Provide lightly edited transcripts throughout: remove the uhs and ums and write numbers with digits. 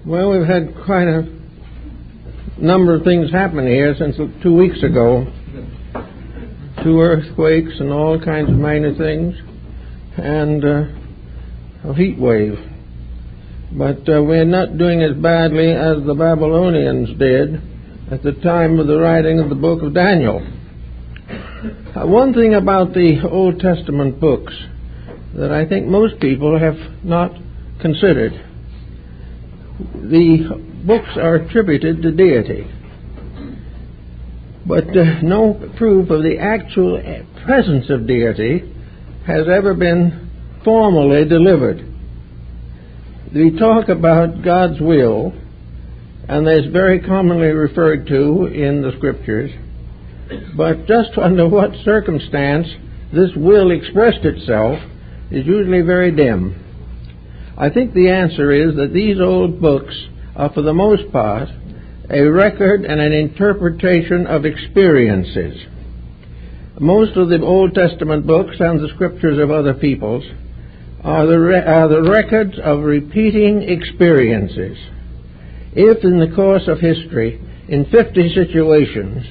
Well, we've had quite a number of things happen here since 2 weeks ago. 2 earthquakes and all kinds of minor things, and a heat wave. But we're not doing as badly as the Babylonians did at the time of the writing of the book of Daniel. One thing about the Old Testament books that I think most people have not considered: the books are attributed to deity, but no proof of the actual presence of deity has ever been formally delivered. We talk about God's will, and that's very commonly referred to in the Scriptures, but just under what circumstance this will expressed itself is usually very dim. I think the answer is that these old books are, for the most part, a record and an interpretation of experiences. Most of the Old Testament books and the scriptures of other peoples are the records of repeating experiences. If in the course of history, in 50 situations,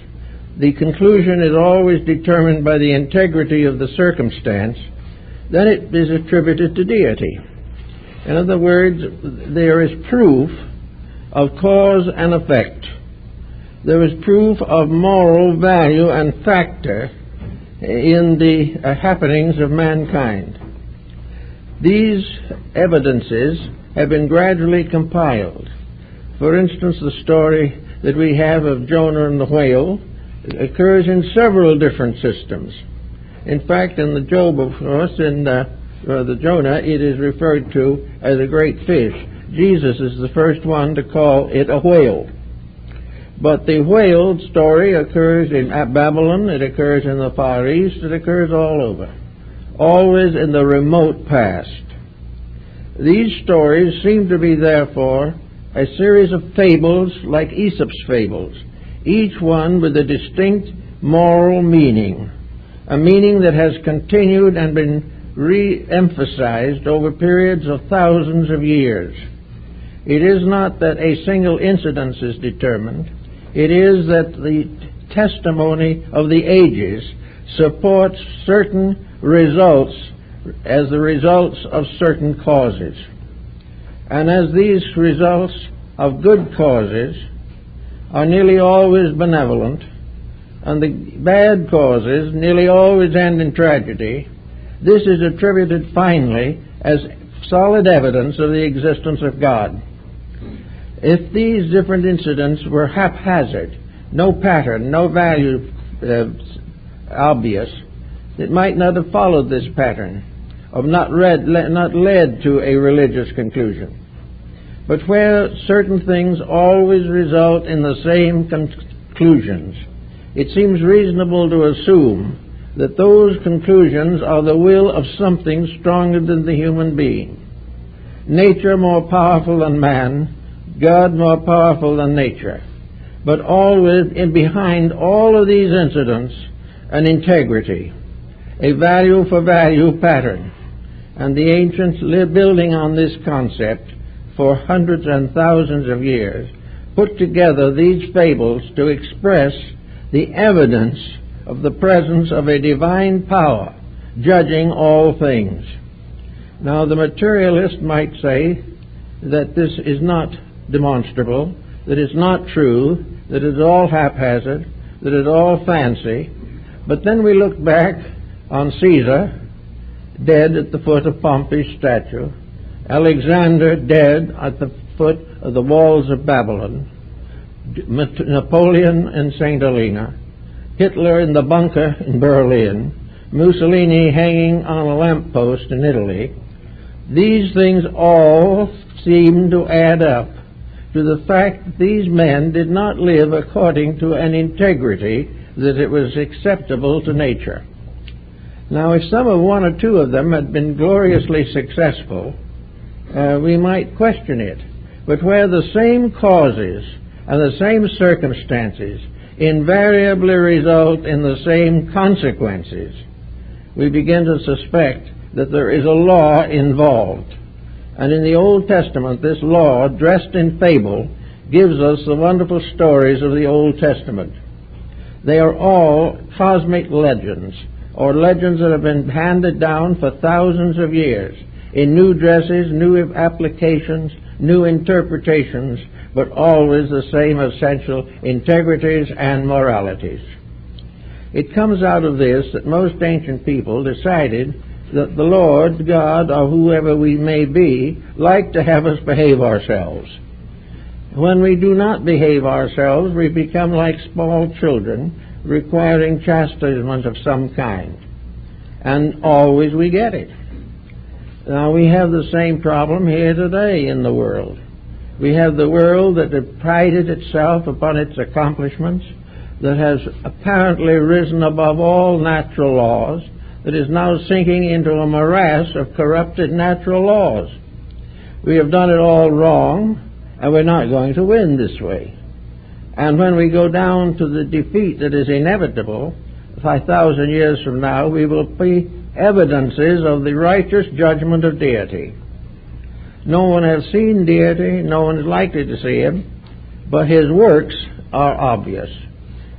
the conclusion is always determined by the integrity of the circumstance, then it is attributed to deity. In other words, there is proof of cause and effect. There is proof of moral value and factor in the happenings of mankind. These evidences have been gradually compiled. For instance, the story that we have of Jonah and the whale occurs in several different systems. In fact, in the Job, of course, in the Jonah, it is referred to as a great fish. Jesus is the first one to call it a whale. But the whale story occurs in Babylon, it occurs in the Far East, it occurs all over, always in the remote past. These stories seem to be, therefore, a series of fables like Aesop's fables, each one with a distinct moral meaning, a meaning that has continued and been re-emphasized over periods of thousands of years. It is not that a single incident is determined. It is that the testimony of the ages supports certain results as the results of certain causes. And as these results of good causes are nearly always benevolent, and the bad causes nearly always end in tragedy, this is attributed finally as solid evidence of the existence of God. If these different incidents were haphazard, no pattern, no value obvious, it might not have followed this pattern, or not led to a religious conclusion. But where certain things always result in the same conclusions, it seems reasonable to assume that those conclusions are the will of something stronger than the human being. Nature more powerful than man, God more powerful than nature. But always in behind all of these incidents, an integrity, a value for value pattern. And the ancients lived building on this concept for hundreds and thousands of years, put together these fables to express the evidence of the presence of a divine power judging all things. Now, the materialist might say that this is not demonstrable, that it's not true, that it's all haphazard, that it's all fancy. But then we look back on Caesar, dead at the foot of Pompey's statue, Alexander dead at the foot of the walls of Babylon, Napoleon in St. Helena, Hitler in the bunker in Berlin, Mussolini hanging on a lamppost in Italy. These things all seem to add up to the fact that these men did not live according to an integrity that it was acceptable to nature. Now, if some of one or two of them had been gloriously successful, we might question it. But where the same causes and the same circumstances invariably result in the same consequences, we begin to suspect that there is a law involved. And in the Old Testament, this law, dressed in fable, gives us the wonderful stories of the Old Testament. They are all cosmic legends, or legends that have been handed down for thousands of years, in new dresses, new applications, new interpretations, but always the same essential integrities and moralities. It comes out of this that most ancient people decided that the Lord God, or whoever we may be, like to have us behave ourselves. When we do not behave ourselves, we become like small children, requiring chastisement of some kind. And always we get it. Now, we have the same problem here today in the world. We have the world that has prided itself upon its accomplishments, that has apparently risen above all natural laws, that is now sinking into a morass of corrupted natural laws. We have done it all wrong, and we're not going to win this way. And when we go down to the defeat that is inevitable, 5,000 years from now, we will see evidences of the righteous judgment of deity. No one has seen deity, no one is likely to see him, but his works are obvious.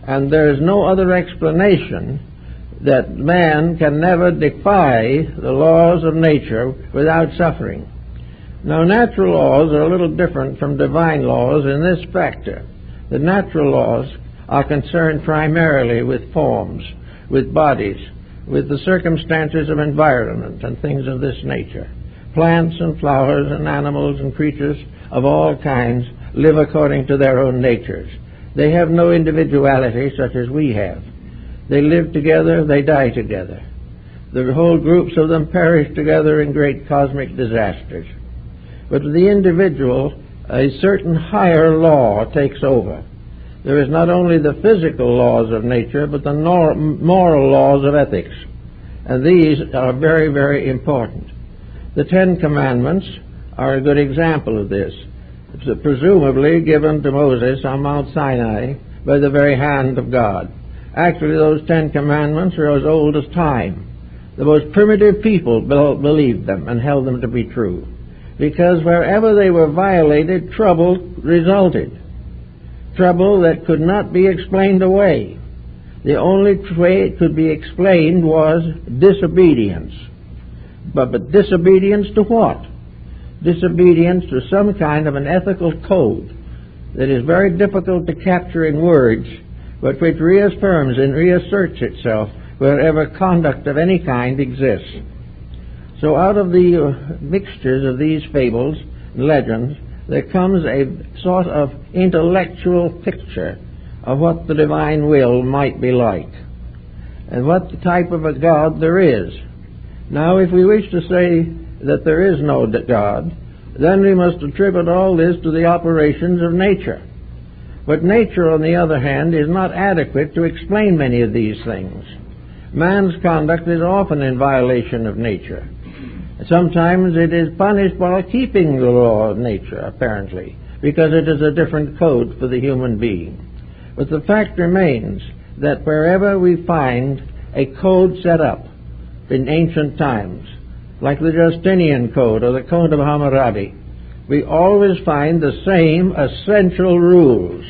And there is no other explanation that man can never defy the laws of nature without suffering. Now, natural laws are a little different from divine laws in this factor. The natural laws are concerned primarily with forms, with bodies, with the circumstances of environment and things of this nature. Plants and flowers and animals and creatures of all kinds live according to their own natures. They have no individuality such as we have. They live together, they die together. The whole groups of them perish together in great cosmic disasters. But with the individual, a certain higher law takes over. There is not only the physical laws of nature, but the moral laws of ethics. And these are very, very important. The Ten Commandments are a good example of this. It's presumably given to Moses on Mount Sinai by the very hand of God. Actually, those Ten Commandments are as old as time. The most primitive people believed them and held them to be true, because wherever they were violated, trouble resulted. Trouble that could not be explained away. The only way it could be explained was disobedience. But disobedience to what? Disobedience to some kind of an ethical code that is very difficult to capture in words, but which reaffirms and reasserts itself wherever conduct of any kind exists. So out of the mixtures of these fables and legends, there comes a sort of intellectual picture of what the divine will might be like, and what type of a God there is. Now, if we wish to say that there is no God, then we must attribute all this to the operations of nature. But nature, on the other hand, is not adequate to explain many of these things. Man's conduct is often in violation of nature. Sometimes it is punished by keeping the law of nature, apparently, because it is a different code for the human being. But the fact remains that wherever we find a code set up in ancient times, like the Justinian Code or the Code of Hammurabi, we always find the same essential rules,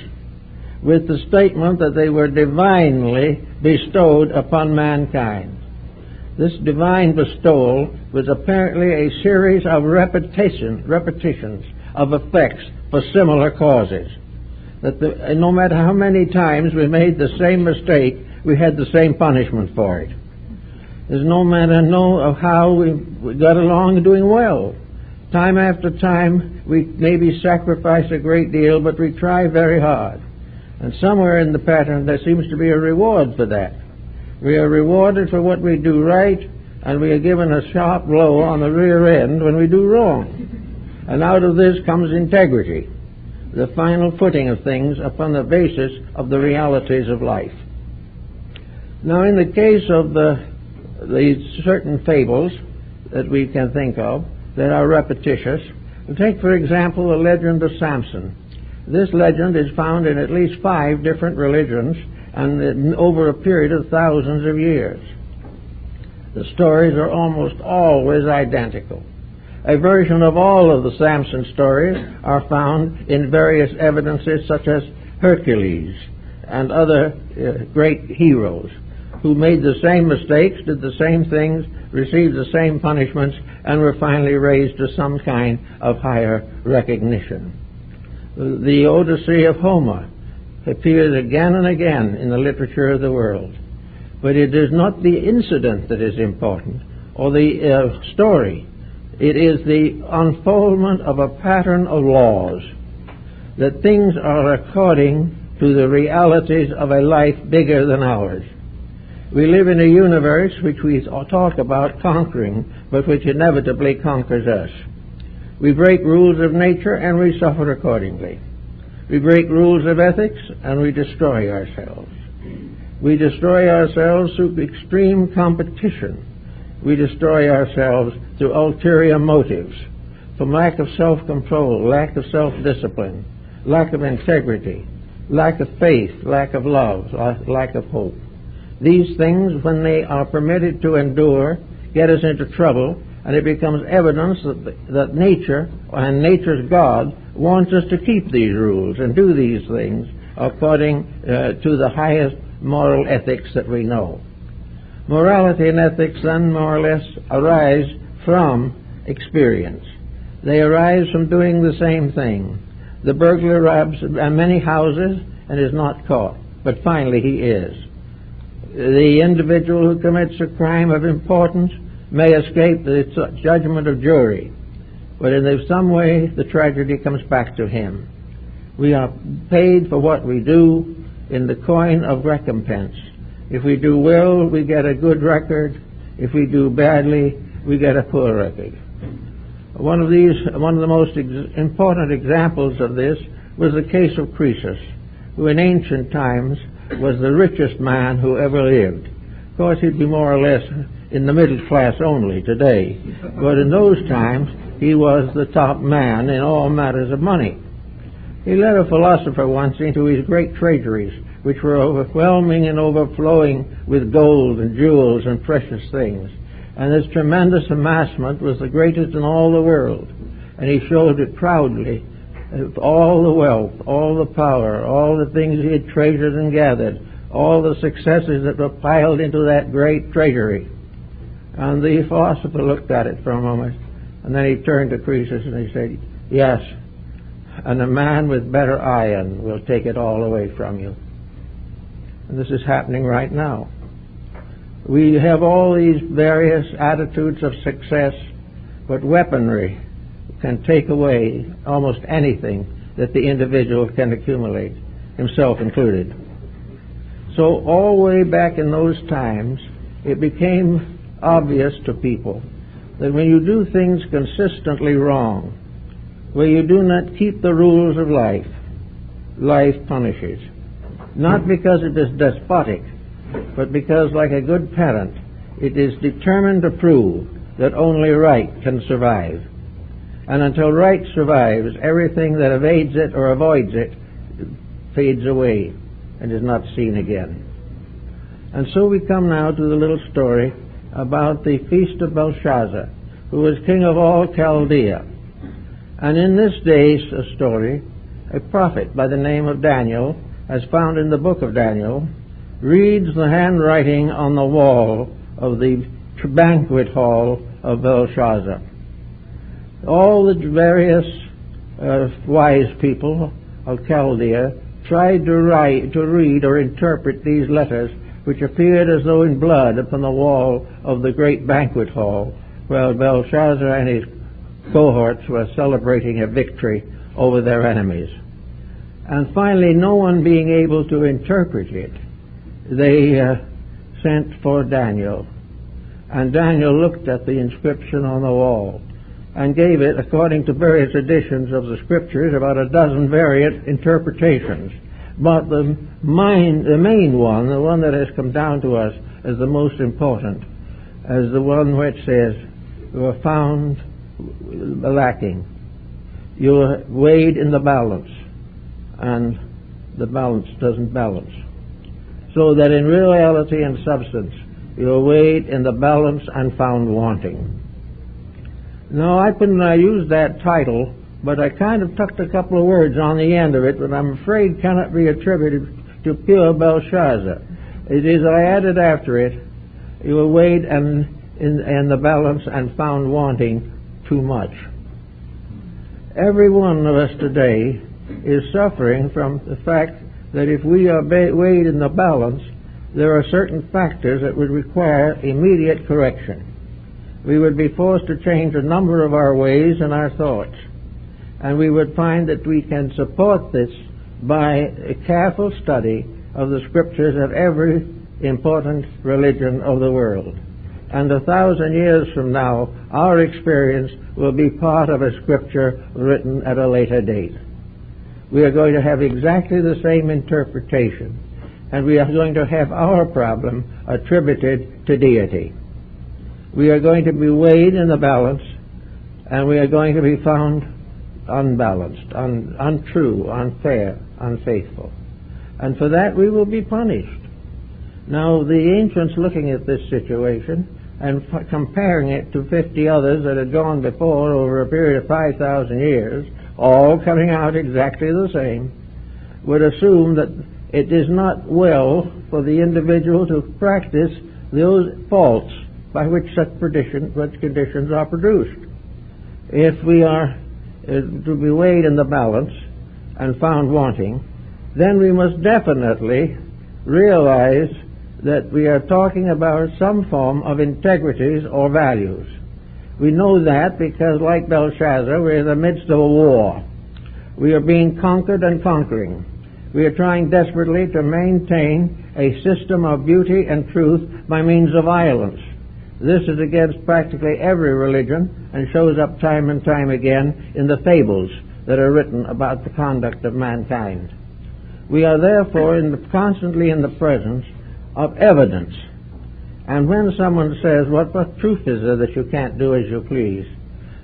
with the statement that they were divinely bestowed upon mankind. This divine bestowal was apparently a series of repetitions of effects for similar causes. That no matter how many times we made the same mistake, we had the same punishment for it. There's no matter of how we got along doing well. Time after time, we maybe sacrifice a great deal, but we try very hard. And somewhere in the pattern, there seems to be a reward for that. We are rewarded for what we do right, and we are given a sharp blow on the rear end when we do wrong. And out of this comes integrity, the final footing of things upon the basis of the realities of life. Now, in the case of these certain fables that we can think of that are repetitious, take, for example, the legend of Samson. This legend is found in at least 5 different religions and over a period of thousands of years. The stories are almost always identical. A version of all of the Samson stories are found in various evidences such as Hercules and other great heroes who made the same mistakes, did the same things, received the same punishments, and were finally raised to some kind of higher recognition. The Odyssey of Homer appears again and again in the literature of the world. But it is not the incident that is important, or the story. It is the unfoldment of a pattern of laws, that things are according to the realities of a life bigger than ours. We live in a universe which we talk about conquering, but which inevitably conquers us. We break rules of nature and we suffer accordingly. We break rules of ethics and we destroy ourselves. We destroy ourselves through extreme competition. We destroy ourselves through ulterior motives, from lack of self-control, lack of self-discipline, lack of integrity, lack of faith, lack of love, lack of hope. These things, when they are permitted to endure, get us into trouble, and it becomes evidence that nature and nature's God wants us to keep these rules and do these things according to the highest moral ethics that we know. Morality and ethics then more or less arise from experience. They arise from doing the same thing. The burglar robs many houses and is not caught, but finally he is. The individual who commits a crime of importance may escape the judgment of jury, but in some way the tragedy comes back to him. We are paid for what we do in the coin of recompense. If we do well, we get a good record. If we do badly, we get a poor record. One of the most important examples of this was the case of Croesus, who in ancient times was the richest man who ever lived. Of course, he'd be more or less in the middle class only today, but in those times he was the top man in all matters of money. He led a philosopher once into his great treasuries, which were overwhelming and overflowing with gold and jewels and precious things. And this tremendous amassment was the greatest in all the world. And he showed it proudly, all the wealth, all the power, all the things he had treasured and gathered, all the successes that were piled into that great treasury. And the philosopher looked at it for a moment, and then he turned to Croesus and he said, "Yes, and a man with better iron will take it all away from you." And this is happening right now. We have all these various attitudes of success, but weaponry can take away almost anything that the individual can accumulate, himself included. So all the way back in those times, it became obvious to people that when you do things consistently wrong, where you do not keep the rules of life, life punishes. Not because it is despotic, but because, like a good parent, it is determined to prove that only right can survive. And until right survives, everything that evades it or avoids it fades away and is not seen again. And so we come now to the little story about the feast of Belshazzar, who was king of all Chaldea. And in this day's story, a prophet by the name of Daniel, as found in the book of Daniel, reads the handwriting on the wall of the banquet hall of Belshazzar. All the various wise people of Chaldea tried to read or interpret these letters, which appeared as though in blood upon the wall of the great banquet hall, where Belshazzar and his cohorts were celebrating a victory over their enemies. And finally, no one being able to interpret it, they sent for Daniel. And Daniel looked at the inscription on the wall and gave it, according to various editions of the scriptures, about a dozen variant interpretations. But the main one, the one that has come down to us as the most important, as the one which says, "You are found lacking. You are weighed in the balance, and the balance doesn't balance." So that in reality and substance, you are weighed in the balance and found wanting. No, I couldn't use that title, but I kind of tucked a couple of words on the end of it that I'm afraid cannot be attributed to pure Belshazzar. It is, I added after it, you were weighed in the balance and found wanting too much. Every one of us today is suffering from the fact that if we are weighed in the balance, there are certain factors that would require immediate correction. We would be forced to change a number of our ways and our thoughts. And we would find that we can support this by a careful study of the scriptures of every important religion of the world. And 1,000 years from now, our experience will be part of a scripture written at a later date. We are going to have exactly the same interpretation, and we are going to have our problem attributed to deity. We are going to be weighed in the balance, and we are going to be found unbalanced, untrue, unfair, unfaithful. And for that we will be punished. Now, the ancients looking at this situation and comparing it to 50 others that had gone before over a period of 5,000 years, all coming out exactly the same, would assume that it is not well for the individual to practice those faults by which such conditions are produced. If we are to be weighed in the balance and found wanting, then we must definitely realize that we are talking about some form of integrities or values. We know that because, like Belshazzar, we're in the midst of a war. We are being conquered and conquering. We are trying desperately to maintain a system of beauty and truth by means of violence. This is against practically every religion and shows up time and time again in the fables that are written about the conduct of mankind. We are therefore constantly in the presence of evidence. And when someone says, what proof is there that you can't do as you please?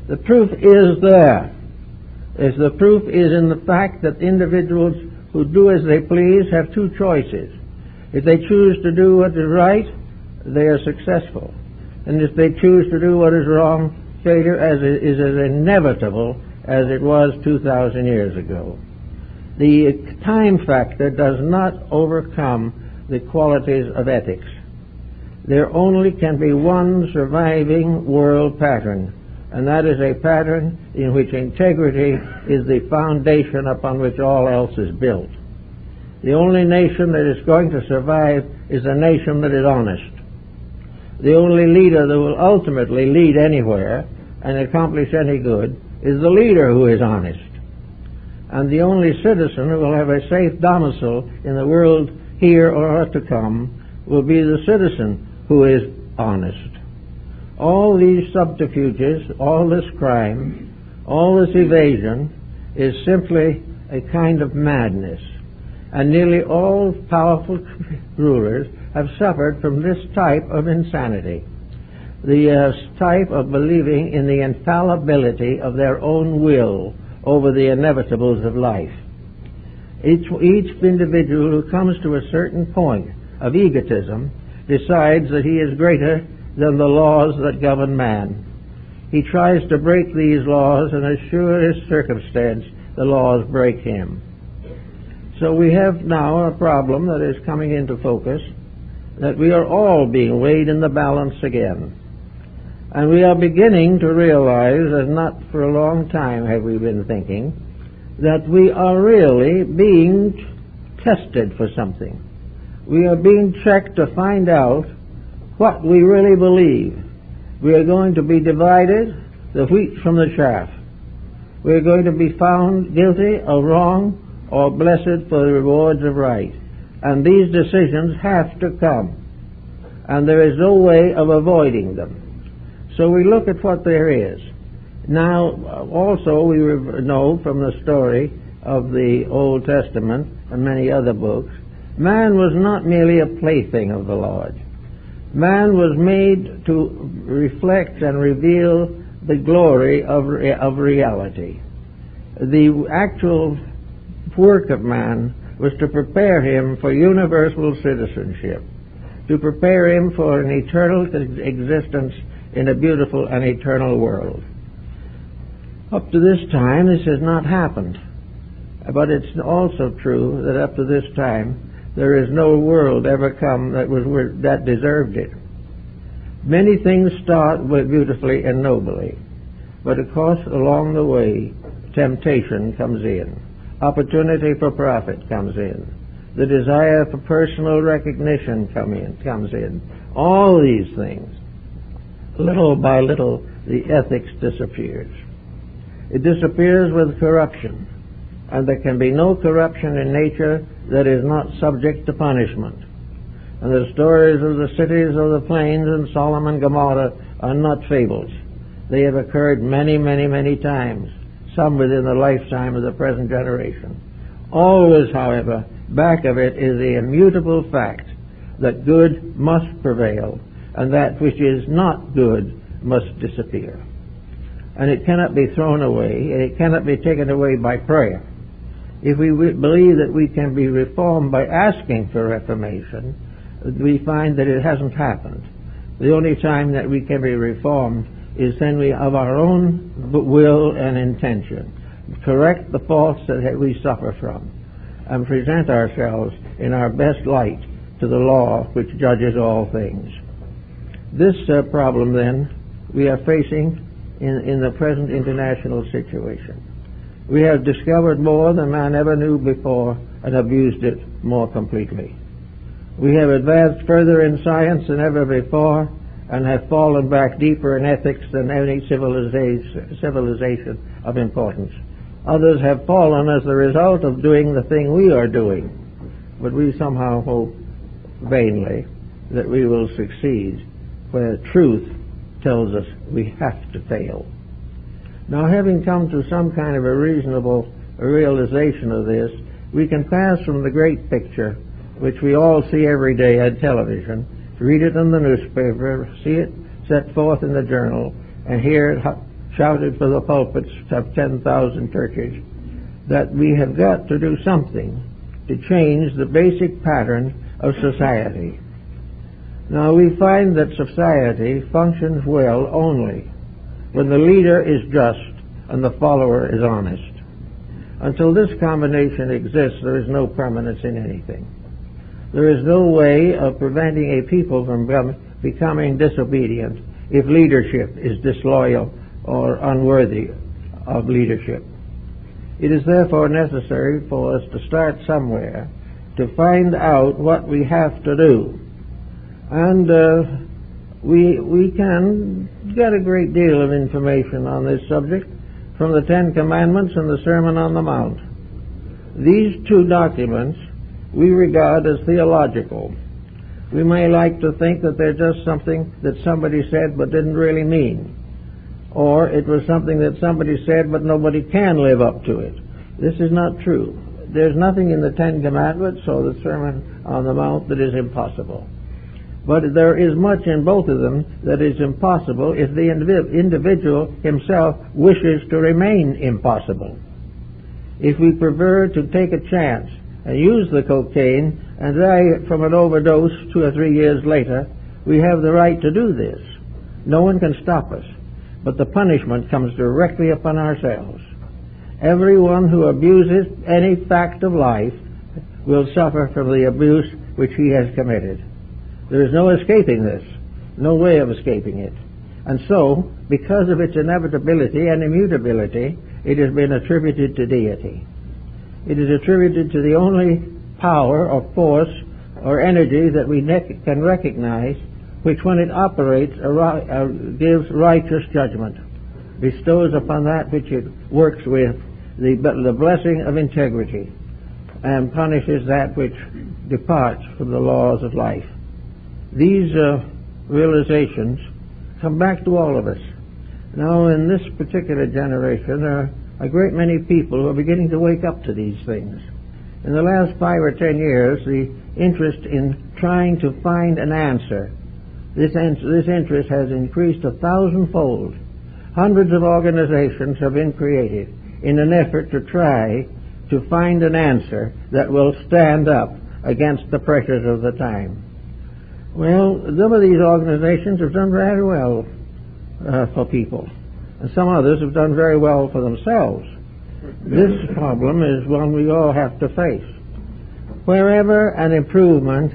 The proof is there. The proof is in the fact that individuals who do as they please have two choices. If they choose to do what is right, they are successful. And if they choose to do what is wrong, failure is as inevitable as it was 2,000 years ago. The time factor does not overcome the qualities of ethics. There only can be one surviving world pattern, and that is a pattern in which integrity is the foundation upon which all else is built. The only nation that is going to survive is a nation that is honest. The only leader that will ultimately lead anywhere and accomplish any good is the leader who is honest. And the only citizen who will have a safe domicile in the world here or to come will be the citizen who is honest. All these subterfuges, all this crime, all this evasion is simply a kind of madness. And nearly all powerful rulers have suffered from this type of insanity. The type of believing in the infallibility of their own will over the inevitables of life. Each individual who comes to a certain point of egotism decides that he is greater than the laws that govern man. He tries to break these laws, and as sure as circumstance, the laws break him. So we have now a problem that is coming into focus, that we are all being weighed in the balance again. And we are beginning to realize, as not for a long time have we been thinking, that we are really being tested for something. We are being checked to find out what we really believe. We are going to be divided, the wheat from the chaff. We are going to be found guilty of wrong or blessed for the rewards of right. And these decisions have to come. And there is no way of avoiding them. So we look at what there is. Now, also, we know from the story of the Old Testament and many other books, man was not merely a plaything of the Lord. Man was made to reflect and reveal the glory of reality. The actual work of man was to prepare him for universal citizenship, to prepare him for an eternal existence in a beautiful and eternal world. Up to this time, this has not happened. But it's also true that up to this time, there is no world ever come that deserved it. Many things start beautifully and nobly, but of course along the way, temptation comes in, opportunity for profit comes in, the desire for personal recognition comes in. All these things, little by little, the ethics disappears. It disappears with corruption, and there can be no corruption in nature that is not subject to punishment. And the stories of the cities of the plains and Sodom and Gomorrah are not fables. They have occurred many, many, many times, some within the lifetime of the present generation. Always, however, back of it is the immutable fact that good must prevail, and that which is not good must disappear. And it cannot be thrown away, and it cannot be taken away by prayer. If we believe that we can be reformed by asking for reformation, we find that it hasn't happened. The only time that we can be reformed is when we, of our own will and intention, correct the faults that we suffer from, and present ourselves in our best light to the law which judges all things. This problem, then, we are facing in the present international situation. We have discovered more than man ever knew before and abused it more completely. We have advanced further in science than ever before and have fallen back deeper in ethics than any civilization of importance. Others have fallen as the result of doing the thing we are doing, but we somehow hope vainly that we will succeed where truth tells us we have to fail. Now, having come to some kind of a reasonable realization of this, we can pass from the great picture, which we all see every day on television, read it in the newspaper, see it set forth in the journal, and hear it shouted from the pulpits of 10,000 churches, that we have got to do something to change the basic pattern of society. Now, we find that society functions well only when the leader is just and the follower is honest. Until this combination exists, there is no permanence in anything. There is no way of preventing a people from becoming disobedient if leadership is disloyal or unworthy of leadership. It is therefore necessary for us to start somewhere to find out what we have to do. And we can get a great deal of information on this subject from the Ten Commandments and the Sermon on the Mount. These two documents we regard as theological. We may like to think that they're just something that somebody said but didn't really mean, or it was something that somebody said but nobody can live up to it. This is not true. There's nothing in the Ten Commandments or the Sermon on the Mount that is impossible. But there is much in both of them that is impossible if the individual himself wishes to remain impossible. If we prefer to take a chance and use the cocaine and die from an overdose 2 or 3 years later, we have the right to do this. No one can stop us, but the punishment comes directly upon ourselves. Everyone who abuses any fact of life will suffer from the abuse which he has committed. There is no escaping this, no way of escaping it. And so, because of its inevitability and immutability, it has been attributed to deity. It is attributed to the only power or force or energy that we can recognize, which when it operates gives righteous judgment, bestows upon that which it works with the blessing of integrity, and punishes that which departs from the laws of life. These realizations come back to all of us. Now, in this particular generation, there are a great many people who are beginning to wake up to these things. In the last 5 or 10 years, the interest in trying to find an answer, this interest has increased 1,000-fold. Hundreds of organizations have been created in an effort to try to find an answer that will stand up against the pressures of the time. Well, some of these organizations have done very well for people. and some others have done very well for themselves. This problem is one we all have to face. Wherever an improvement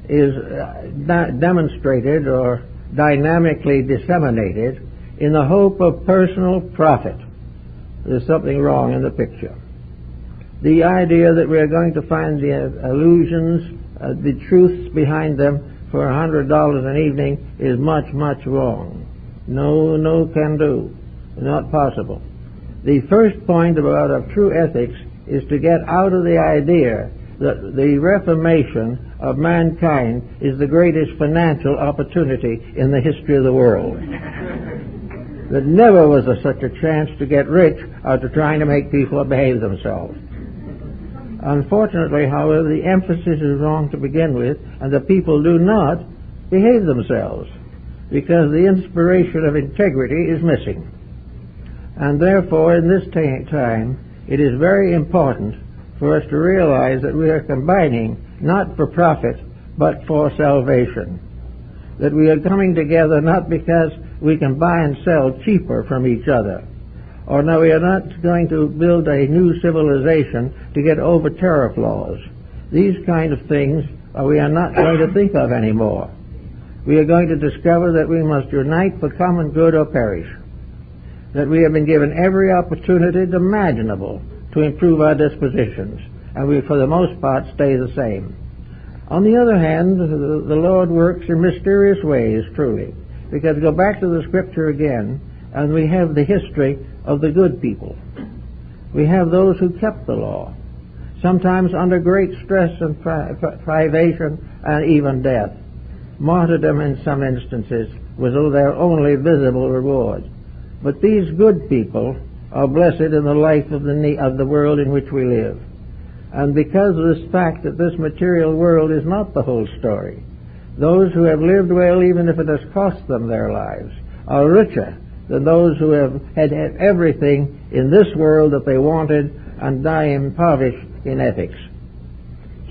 is demonstrated or dynamically disseminated in the hope of personal profit, there's something wrong in the picture. The idea that we are going to find the illusions, the truths behind them for $100 an evening is much, much wrong. No, no can do. Not possible. The first point about true ethics is to get out of the idea that the reformation of mankind is the greatest financial opportunity in the history of the world. There never was such a chance to get rich out of trying to make people behave themselves. Unfortunately, however, the emphasis is wrong to begin with, and the people do not behave themselves because the inspiration of integrity is missing. And therefore, in this time, it is very important for us to realize that we are combining not for profit, but for salvation. That we are coming together not because we can buy and sell cheaper from each other, or no, we are not going to build a new civilization to get over tariff laws. These kind of things we are not going to think of anymore. We are going to discover that we must unite for common good or perish. That we have been given every opportunity imaginable to improve our dispositions, and we, for the most part, stay the same. On the other hand, the Lord works in mysterious ways, truly, because go back to the Scripture again, and we have the history of the good people. We have those who kept the law, sometimes under great stress and privation and even death. Martyrdom in some instances was their only visible reward. But these good people are blessed in the life of the world in which we live. And because of this fact that this material world is not the whole story, those who have lived well, even if it has cost them their lives, are richer than those who have had everything in this world that they wanted and die impoverished in ethics.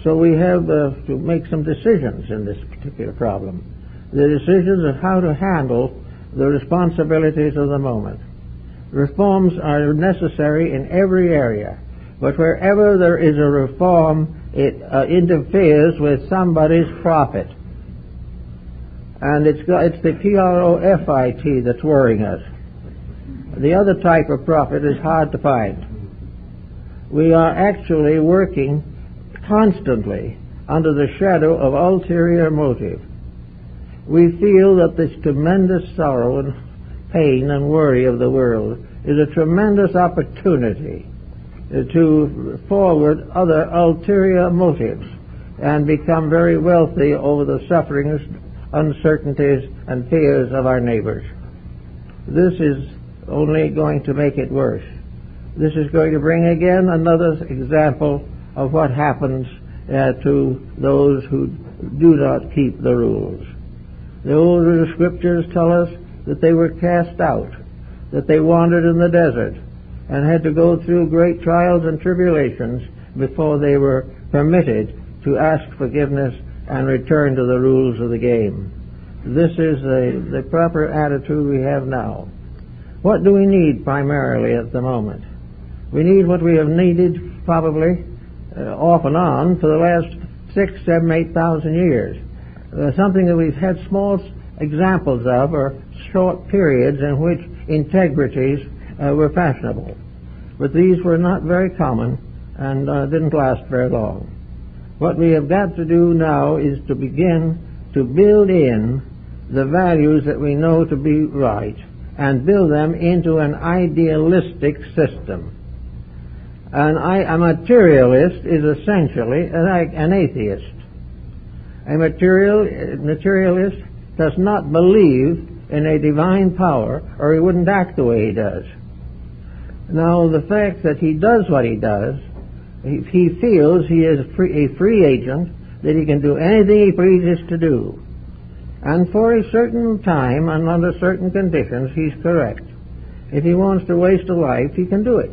So we have to make some decisions in this particular problem. The decisions of how to handle the responsibilities of the moment. Reforms are necessary in every area, but wherever there is a reform, it interferes with somebody's profit. And it's the profit that's worrying us. The other type of profit is hard to find. We are actually working constantly under the shadow of ulterior motive. We feel that this tremendous sorrow and pain and worry of the world is a tremendous opportunity to forward other ulterior motives and become very wealthy over the sufferings, uncertainties, and fears of our neighbors. This is only going to make it worse. This is going to bring again another example of what happens to those who do not keep the rules. The older scriptures tell us that they were cast out, that they wandered in the desert, and had to go through great trials and tribulations before they were permitted to ask forgiveness and return to the rules of the game. This is the proper attitude we have now. What do we need primarily at the moment? We need what we have needed probably off and on for the last 6,000, 7,000, 8,000 years. Something that we've had small examples of are short periods in which integrities were fashionable. But these were not very common and didn't last very long. What we have got to do now is to begin to build in the values that we know to be right and build them into an idealistic system. A materialist is essentially an atheist. A materialist does not believe in a divine power, or he wouldn't act the way he does. Now, the fact that he does what he does, he feels he is a free agent, that he can do anything he pleases to do. And for a certain time and under certain conditions, he's correct. If he wants to waste a life, he can do it.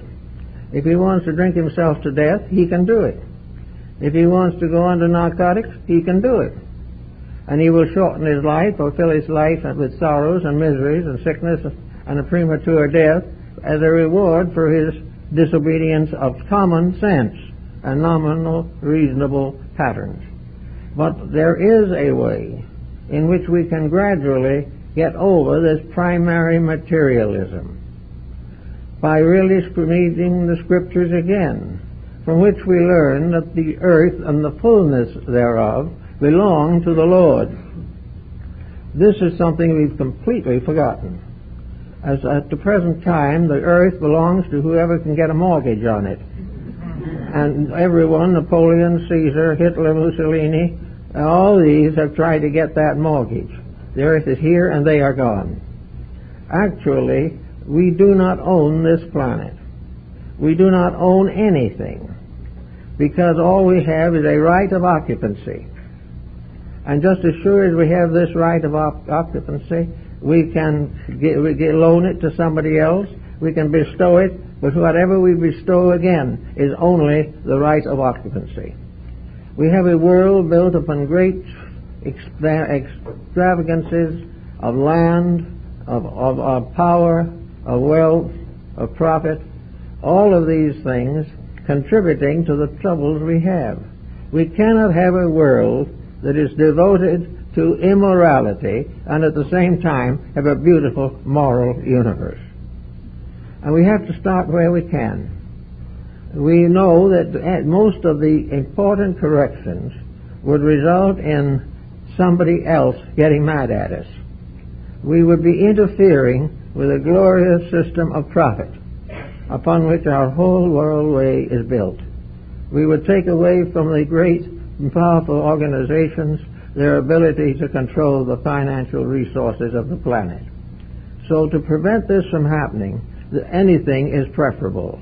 If he wants to drink himself to death, he can do it. If he wants to go under narcotics, he can do it. And he will shorten his life or fill his life with sorrows and miseries and sickness and a premature death as a reward for his disobedience of common sense and nominal reasonable patterns. But there is a way in which we can gradually get over this primary materialism by really reading the Scriptures again, from which we learn that the earth and the fullness thereof belong to the Lord. This is something we've completely forgotten, as at the present time the earth belongs to whoever can get a mortgage on it. And everyone, Napoleon, Caesar, Hitler, Mussolini, all these have tried to get that mortgage. The earth is here and they are gone. Actually, we do not own this planet. We do not own anything, because all we have is a right of occupancy. And just as sure as we have this right of occupancy, we can loan it to somebody else, we can bestow it, but whatever we bestow again is only the right of occupancy. We have a world built upon great extravagances of land, of power, of wealth, of profit, all of these things contributing to the troubles we have. We cannot have a world that is devoted to immorality and at the same time have a beautiful moral universe. And we have to start where we can. We know that most of the important corrections would result in somebody else getting mad at us. We would be interfering with a glorious system of profit upon which our whole world way is built. We would take away from the great and powerful organizations their ability to control the financial resources of the planet. So to prevent this from happening, anything is preferable.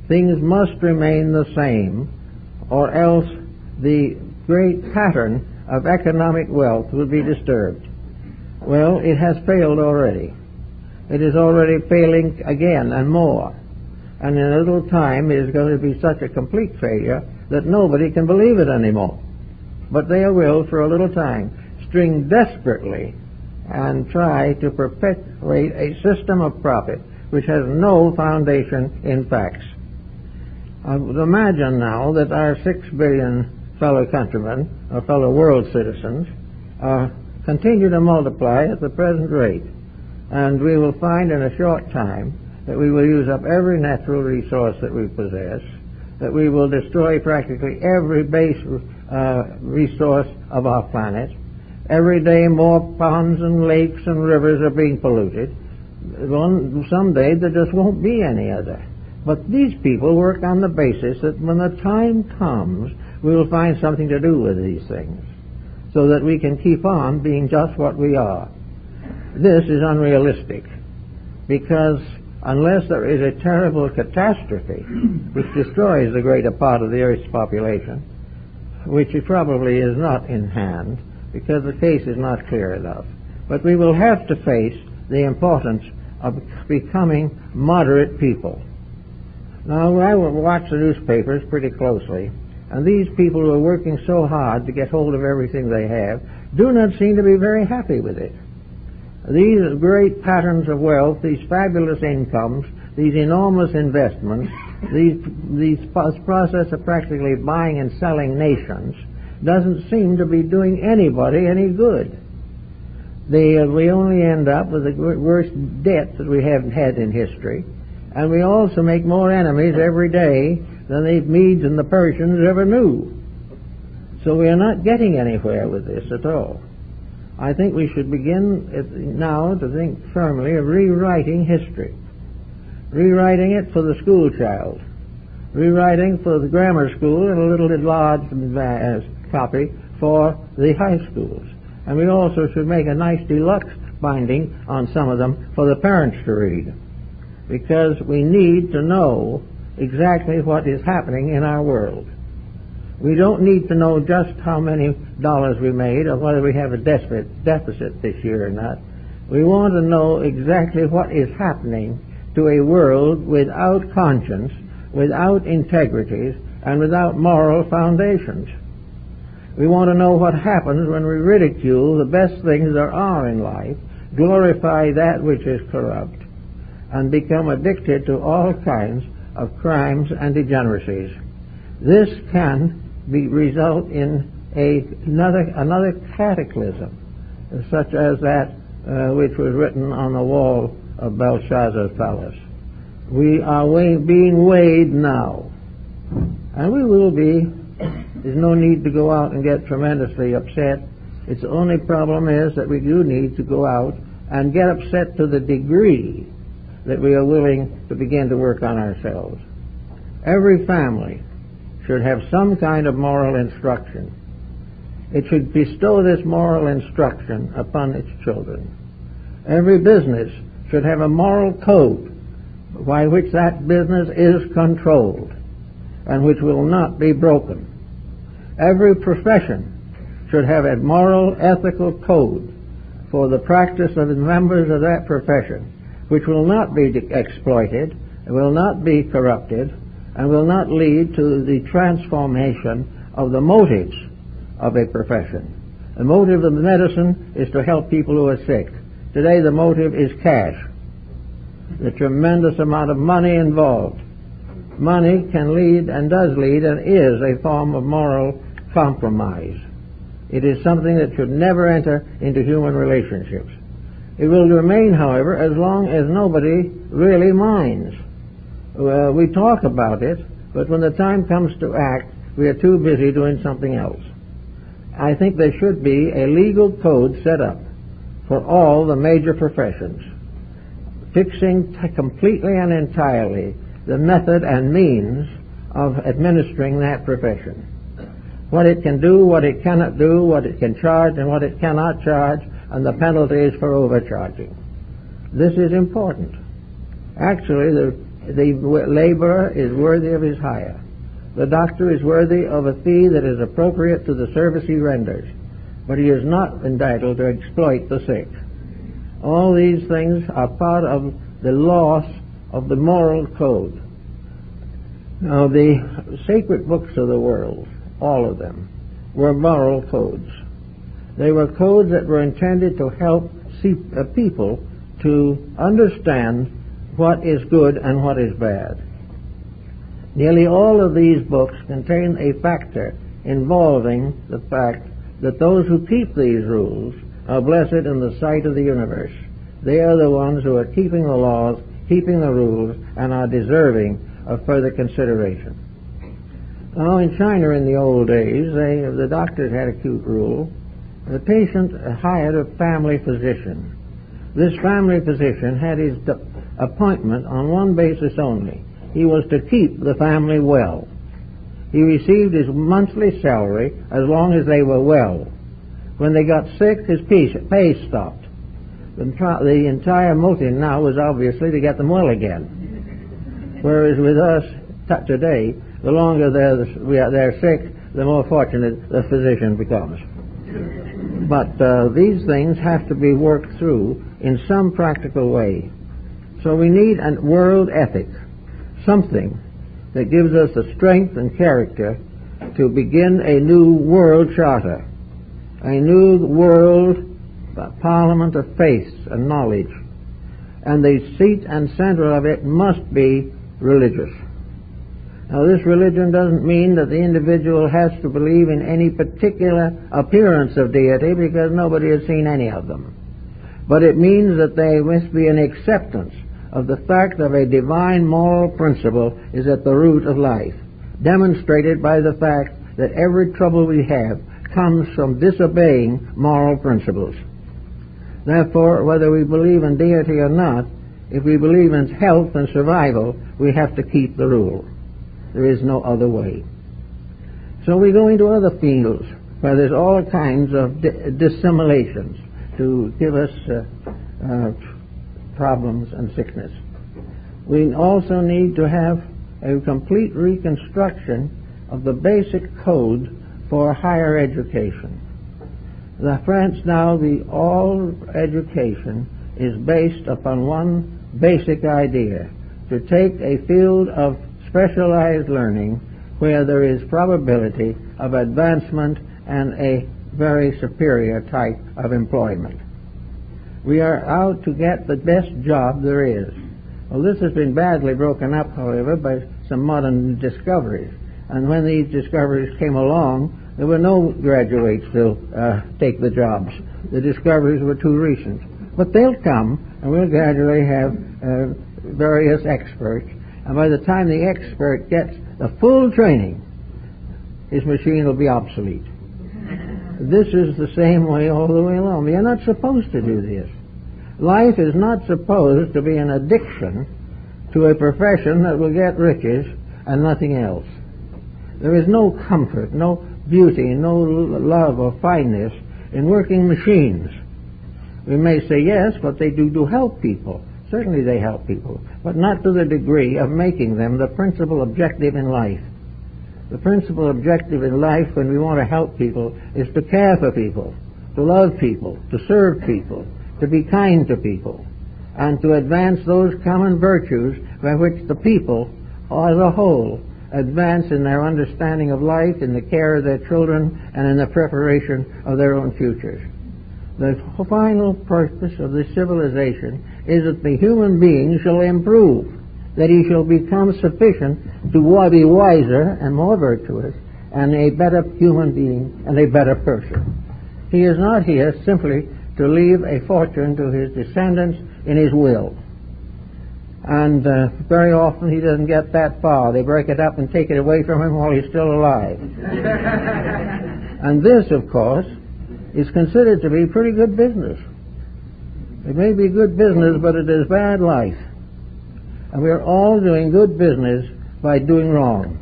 Things must remain the same, or else the great pattern of economic wealth will be disturbed. Well, it has failed already. It is already failing again and more. And in a little time it is going to be such a complete failure that nobody can believe it anymore. But they will, for a little time, string desperately and try to perpetuate a system of profit which has no foundation in facts. Imagine now that our 6 billion fellow countrymen, or fellow world citizens, continue to multiply at the present rate, and we will find in a short time that we will use up every natural resource that we possess, that we will destroy practically every base resource of our planet. Every day more ponds and lakes and rivers are being polluted. Someday there just won't be any other. But these people work on the basis that when the time comes, we will find something to do with these things, so that we can keep on being just what we are. This is unrealistic, because unless there is a terrible catastrophe which destroys the greater part of the Earth's population, which it probably is not in hand, because the case is not clear enough, but we will have to face the importance of becoming moderate people. Now, I watch the newspapers pretty closely, and these people who are working so hard to get hold of everything they have do not seem to be very happy with it. These great patterns of wealth, these fabulous incomes, these enormous investments, these process of practically buying and selling nations doesn't seem to be doing anybody any good. We only end up with the worst debt that we haven't had in history, and we also make more enemies every day than the Medes and the Persians ever knew. So we are not getting anywhere with this at all. I think we should begin now to think firmly of rewriting history, rewriting it for the school child, rewriting for the grammar school, and a little enlarged copy for the high schools. And we also should make a nice deluxe binding on some of them for the parents to read, because we need to know exactly what is happening in our world. We don't need to know just how many dollars we made or whether we have a deficit this year or not. We want to know exactly what is happening to a world without conscience, without integrities, and without moral foundations. We want to know what happens when we ridicule the best things there are in life, glorify that which is corrupt, and become addicted to all kinds of crimes and degeneracies. This can result in another cataclysm, such as that which was written on the wall of Belshazzar's palace. We are being weighed now, and we will be. There's no need to go out and get tremendously upset. Its only problem is that we do need to go out and get upset to the degree that we are willing to begin to work on ourselves. Every family should have some kind of moral instruction. It should bestow this moral instruction upon its children. Every business should have a moral code by which that business is controlled and which will not be broken. Every profession should have a moral, ethical code for the practice of the members of that profession, which will not be exploited, will not be corrupted, and will not lead to the transformation of the motives of a profession. The motive of medicine is to help people who are sick. Today the motive is cash. The tremendous amount of money involved. Money can lead and does lead and is a form of moral compromise. It is something that should never enter into human relationships. It will remain, however, as long as nobody really minds. We talk about it, but when the time comes to act, we are too busy doing something else. I think there should be a legal code set up for all the major professions, fixing completely and entirely the method and means of administering that profession. What it can do, what it cannot do, what it can charge and what it cannot charge, and the penalties for overcharging. This is important. Actually, the laborer is worthy of his hire. The doctor is worthy of a fee that is appropriate to the service he renders, but he is not entitled to exploit the sick. All these things are part of the loss of the moral code. Now, the sacred books of the world, all of them, were moral codes. They were codes that were intended to help people to understand what is good and what is bad. Nearly all of these books contain a factor involving the fact that those who keep these rules are blessed in the sight of the universe. They are the ones who are keeping the laws, keeping the rules, and are deserving of further consideration. Now, in China in the old days, the doctors had a cute rule. The patient hired a family physician. This family physician had his appointment on one basis only. He was to keep the family well. He received his monthly salary as long as they were well. When they got sick, his pay stopped. The entire motive now was obviously to get them well again. Whereas with us today, the longer they're sick, the more fortunate the physician becomes. But these things have to be worked through in some practical way. So we need a world ethic, something that gives us the strength and character to begin a new world charter, a new world parliament of faith and knowledge. And the seat and center of it must be religious. Now, this religion doesn't mean that the individual has to believe in any particular appearance of deity, because nobody has seen any of them. But it means that there must be an acceptance of the fact of a divine moral principle is at the root of life, demonstrated by the fact that every trouble we have comes from disobeying moral principles. Therefore, whether we believe in deity or not, if we believe in health and survival, we have to keep the rule. There is no other way. So we go into other fields where there's all kinds of dissimilations to give us problems and sickness. We also need to have a complete reconstruction of the basic code for higher education. In France now, all education is based upon one basic idea: to take a field of specialized learning where there is probability of advancement and a very superior type of employment. We are out to get the best job there is. Well, this has been badly broken up, however, by some modern discoveries. And when these discoveries came along, there were no graduates to take the jobs. The discoveries were too recent. But they'll come, and we'll gradually have various experts. And by the time the expert gets the full training, his machine will be obsolete. This is the same way all the way along. You're not supposed to do this. Life is not supposed to be an addiction to a profession that will get riches and nothing else. There is no comfort, no beauty, no love or fineness in working machines. We may say yes, but they do help people. Certainly they help people, but not to the degree of making them the principal objective in life. The principal objective in life when we want to help people is to care for people, to love people, to serve people, to be kind to people, and to advance those common virtues by which the people as a whole advance in their understanding of life, in the care of their children, and in the preparation of their own futures. The final purpose of this civilization is that the human being shall improve, that he shall become sufficient to be wiser and more virtuous and a better human being and a better person. He is not here simply to leave a fortune to his descendants in his will. And very often he doesn't get that far. They break it up and take it away from him while he's still alive. And this, of course, is considered to be pretty good business. It may be good business, but it is bad life. And we're all doing good business by doing wrong.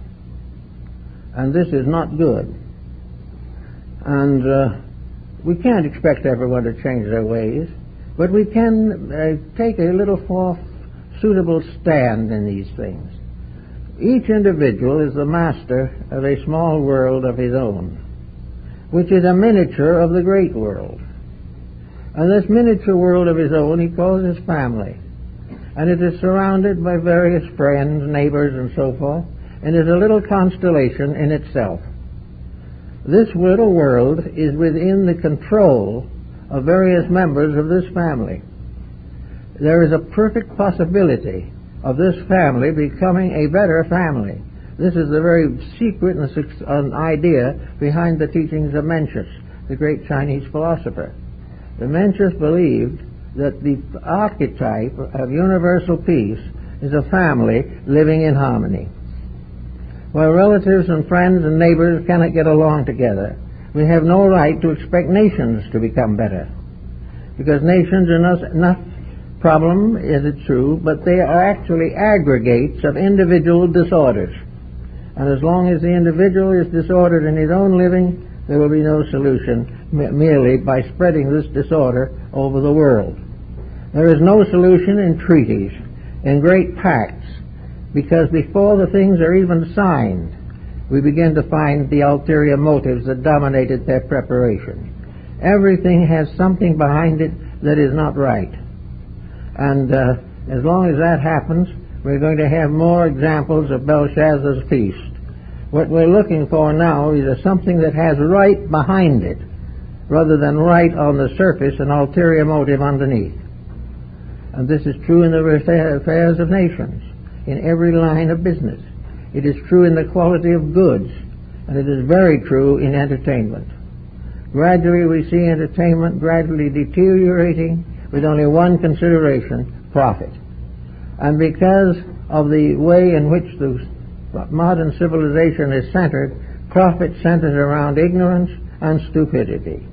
And this is not good. And we can't expect everyone to change their ways, but we can take a little more suitable stand in these things. Each individual is the master of a small world of his own, which is a miniature of the great world. And this miniature world of his own he calls his family. And it is surrounded by various friends, neighbors, and so forth, and is a little constellation in itself. This little world is within the control of various members of this family. There is a perfect possibility of this family becoming a better family. This is the very secret and idea behind the teachings of Mencius, the great Chinese philosopher. The Mencius believed that the archetype of universal peace is a family living in harmony. While relatives and friends and neighbors cannot get along together, we have no right to expect nations to become better. Because nations are not problem, is it true, but they are actually aggregates of individual disorders. And as long as the individual is disordered in his own living, there will be no solution merely by spreading this disorder over the world. There is no solution in treaties, in great pacts, because before the things are even signed, we begin to find the ulterior motives that dominated their preparation. Everything has something behind it that is not right. And as long as that happens, we're going to have more examples of Belshazzar's feast. What we're looking for now is something that has right behind it, rather than right on the surface, an ulterior motive underneath. And this is true in the affairs of nations, in every line of business. It is true in the quality of goods, and it is very true in entertainment. Gradually we see entertainment gradually deteriorating with only one consideration, profit. And because of the way in which the modern civilization is centered, profit centers around ignorance and stupidity.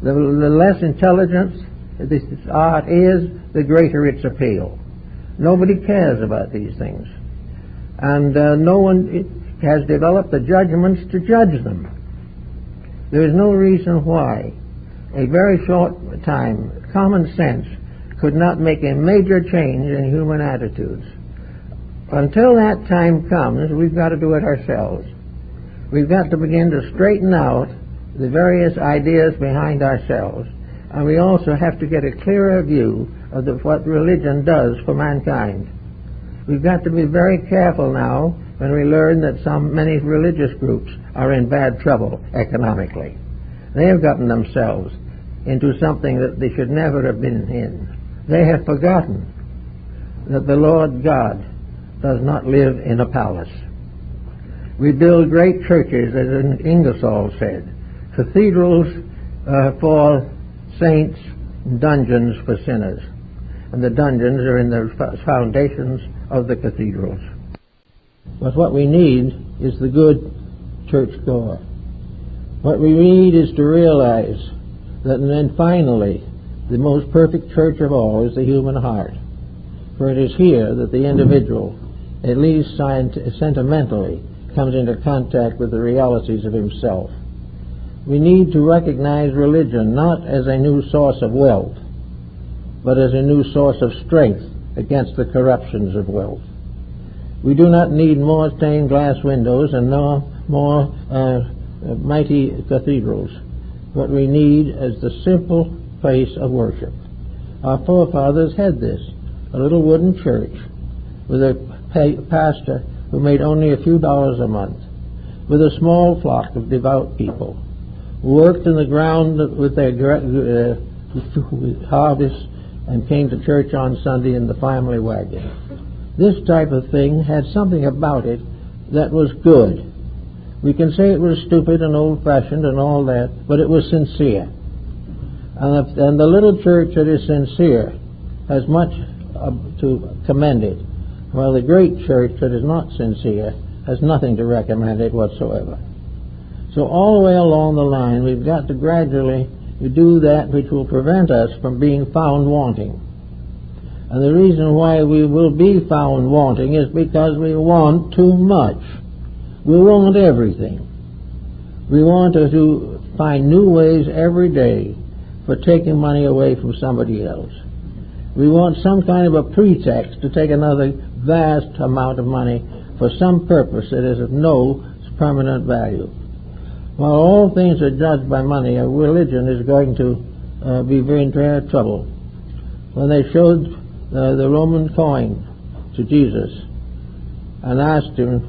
The less intelligence this art is, the greater its appeal. Nobody cares about these things. And no one has developed the judgments to judge them. There is no reason why a very short time, common sense could not make a major change in human attitudes. Until that time comes, we've got to do it ourselves. We've got to begin to straighten out the various ideas behind ourselves, and we also have to get a clearer view of what religion does for mankind. We've got to be very careful now when we learn that many religious groups are in bad trouble economically. They have gotten themselves into something that they should never have been in. They have forgotten that the Lord God does not live in a palace. We build great churches, as Ingersoll said, cathedrals for saints, dungeons for sinners. And the dungeons are in the foundations of the cathedrals. But what we need is the good churchgoer. What we need is to realize that then finally the most perfect church of all is the human heart. For it is here that the individual, at least sentimentally, comes into contact with the realities of himself. We need to recognize religion not as a new source of wealth, but as a new source of strength against the corruptions of wealth. We do not need more stained glass windows and no more mighty cathedrals. What we need is the simple place of worship. Our forefathers had this, a little wooden church with a pastor who made only a few dollars a month, with a small flock of devout people, who worked in the ground with their harvest and came to church on Sunday in the family wagon. This type of thing had something about it that was good. We can say it was stupid and old-fashioned and all that, but it was sincere. And the little church that is sincere has much to commend it, while the great church that is not sincere has nothing to recommend it whatsoever. So all the way along the line, we've got to gradually do that which will prevent us from being found wanting. And the reason why we will be found wanting is because we want too much. We want everything. We want to find new ways every day for taking money away from somebody else. We want some kind of a pretext to take another vast amount of money for some purpose that is of no permanent value. While all things are judged by money, a religion is going to be very in trouble. When they showed the Roman coin to Jesus and asked him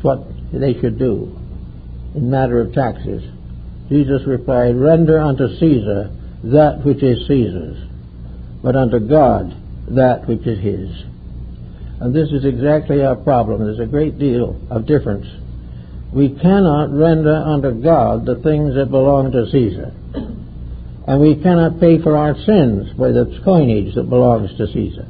what they should do in matter of taxes, Jesus replied, "Render unto Caesar that which is Caesar's, but unto God that which is his." And this is exactly our problem. There's a great deal of difference. We cannot render unto God the things that belong to Caesar. And we cannot pay for our sins by the coinage that belongs to Caesar.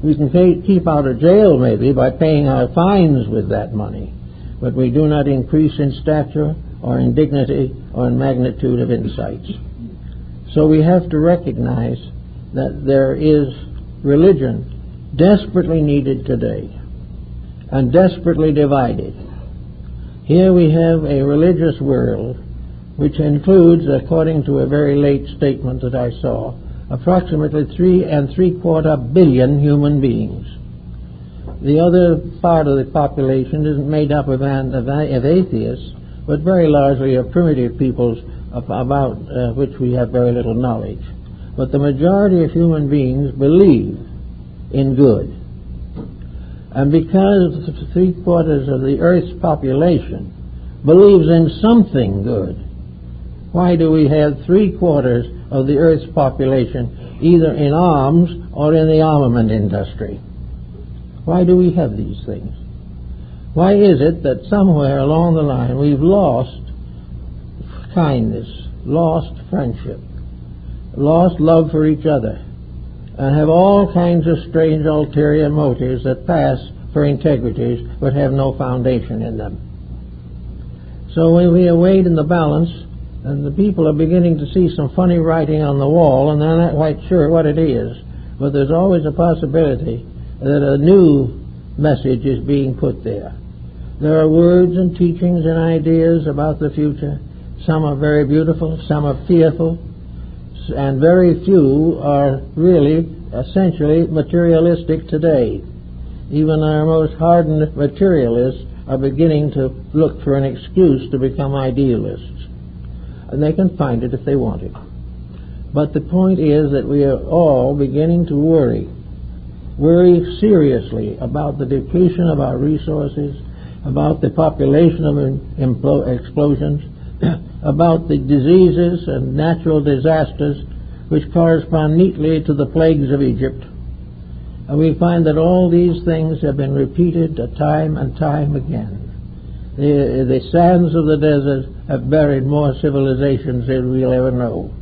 We can keep out of jail maybe by paying our fines with that money, but we do not increase in stature or in dignity or in magnitude of insights. So we have to recognize that there is religion desperately needed today and desperately divided. Here we have a religious world which includes, according to a very late statement that I saw, approximately 3.75 billion human beings. The other part of the population isn't made up of atheists, but very largely of primitive peoples about which we have very little knowledge. But the majority of human beings believe in good. And because 3/4 of the Earth's population believes in something good, why do we have 3/4 of the Earth's population either in arms or in the armament industry? Why do we have these things? Why is it that somewhere along the line we've lost kindness, lost friendship, lost love for each other, and have all kinds of strange ulterior motives that pass for integrities but have no foundation in them? So when we are weighed in the balance, and the people are beginning to see some funny writing on the wall, and they're not quite sure what it is, but there's always a possibility that a new message is being put there. There are words and teachings and ideas about the future. Some are very beautiful, some are fearful, and very few are really essentially materialistic today. Even our most hardened materialists are beginning to look for an excuse to become idealists. And they can find it if they want it. But the point is that we are all beginning to worry seriously about the depletion of our resources, about the population of explosions, about the diseases and natural disasters which correspond neatly to the plagues of Egypt, And we find that all these things have been repeated time and time again. The sands of the desert have buried more civilizations than we'll ever know.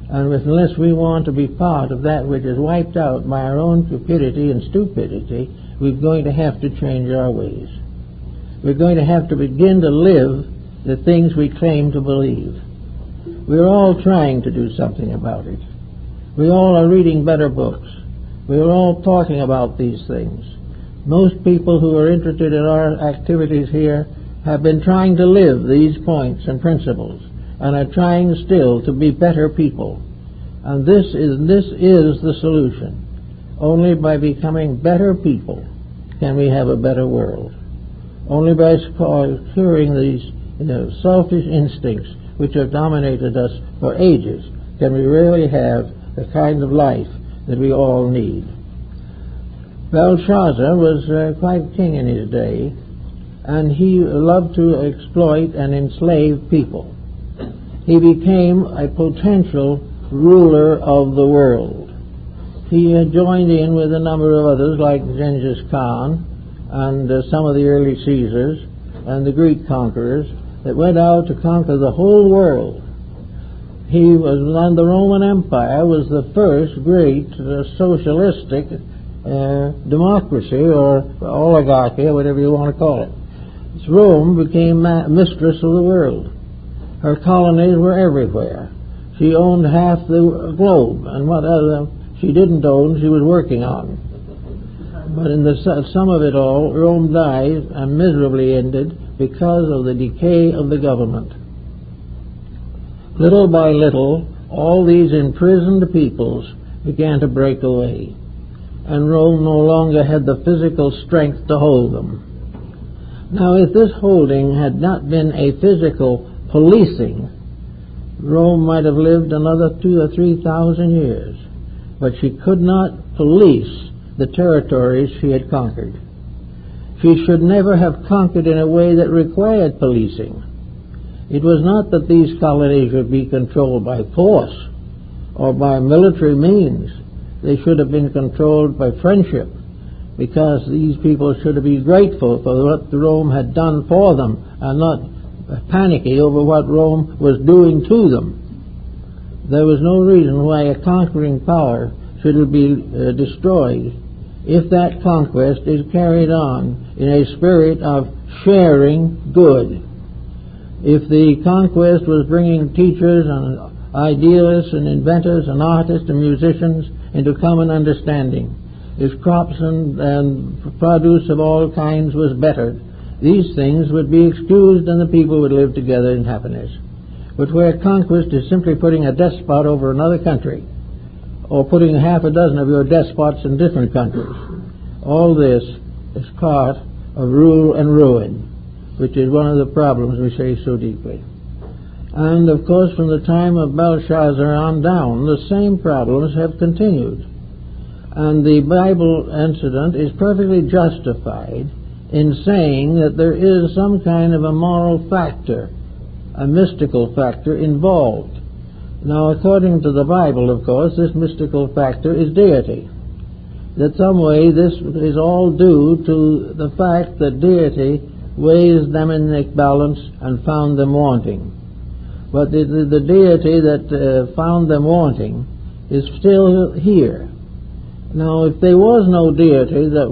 And unless we want to be part of that which is wiped out by our own cupidity and stupidity, we're going to have to change our ways. We're going to have to begin to live the things we claim to believe. We're all trying to do something about it. We all are reading better books. We're all talking about these things. Most people who are interested in our activities here have been trying to live these points and principles, and are trying still to be better people. And this is the solution. Only by becoming better people can we have a better world. Only by curing these selfish instincts which have dominated us for ages can we really have the kind of life that we all need. Belshazzar was quite king in his day, and he loved to exploit and enslave people. He became a potential ruler of the world. He had joined in with a number of others like Genghis Khan and some of the early Caesars and the Greek conquerors that went out to conquer the whole world. He was, and the Roman Empire was the first great socialistic democracy or oligarchy or whatever you want to call it. Rome became mistress of the world. Her colonies were everywhere. She owned half the globe, and what she didn't own, she was working on. But in the sum of it all, Rome died and miserably ended because of the decay of the government. Little by little, all these imprisoned peoples began to break away, and Rome no longer had the physical strength to hold them. Now, if this holding had not been a physical policing, Rome might have lived another 2,000 or 3,000 years, but she could not police the territories she had conquered. She should never have conquered in a way that required policing. It was not that these colonies should be controlled by force or by military means. They should have been controlled by friendship, because these people should be grateful for what Rome had done for them and not panicky over what Rome was doing to them. There was no reason why a conquering power should be destroyed if that conquest is carried on in a spirit of sharing good. If the conquest was bringing teachers and idealists and inventors and artists and musicians into common understanding, if crops and produce of all kinds was bettered, these things would be excused and the people would live together in happiness. But where conquest is simply putting a despot over another country, or putting half a dozen of your despots in different countries, all this is part of rule and ruin, which is one of the problems we face so deeply. And of course, from the time of Belshazzar on down, the same problems have continued. And the Bible incident is perfectly justified in saying that there is some kind of a moral factor, a mystical factor involved. Now, according to the Bible, of course, this mystical factor is deity. That some way this is all due to the fact that deity weighs them in the balance and found them wanting. But the deity that found them wanting is still here. Now, if there was no deity that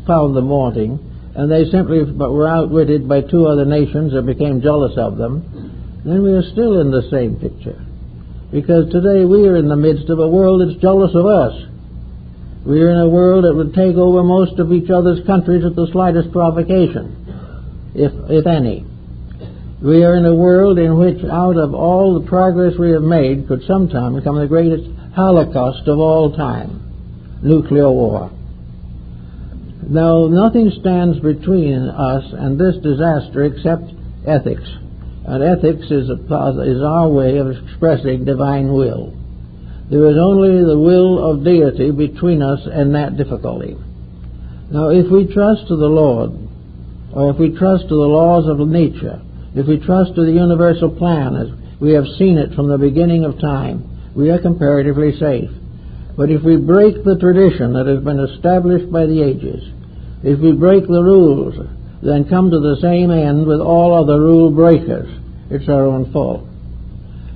found them wanting, and they simply were outwitted by two other nations that became jealous of them, then we are still in the same picture. Because today we are in the midst of a world that's jealous of us. We are in a world that would take over most of each other's countries at the slightest provocation, if any. We are in a world in which, out of all the progress we have made, could sometime become the greatest holocaust of all time, nuclear war. Now, nothing stands between us and this disaster except ethics. And ethics is our way of expressing divine will. There is only the will of deity between us and that difficulty. Now, if we trust to the Lord, or if we trust to the laws of nature, if we trust to the universal plan as we have seen it from the beginning of time, we are comparatively safe. But if we break the tradition that has been established by the ages, if we break the rules, then come to the same end with all other rule breakers, it's our own fault.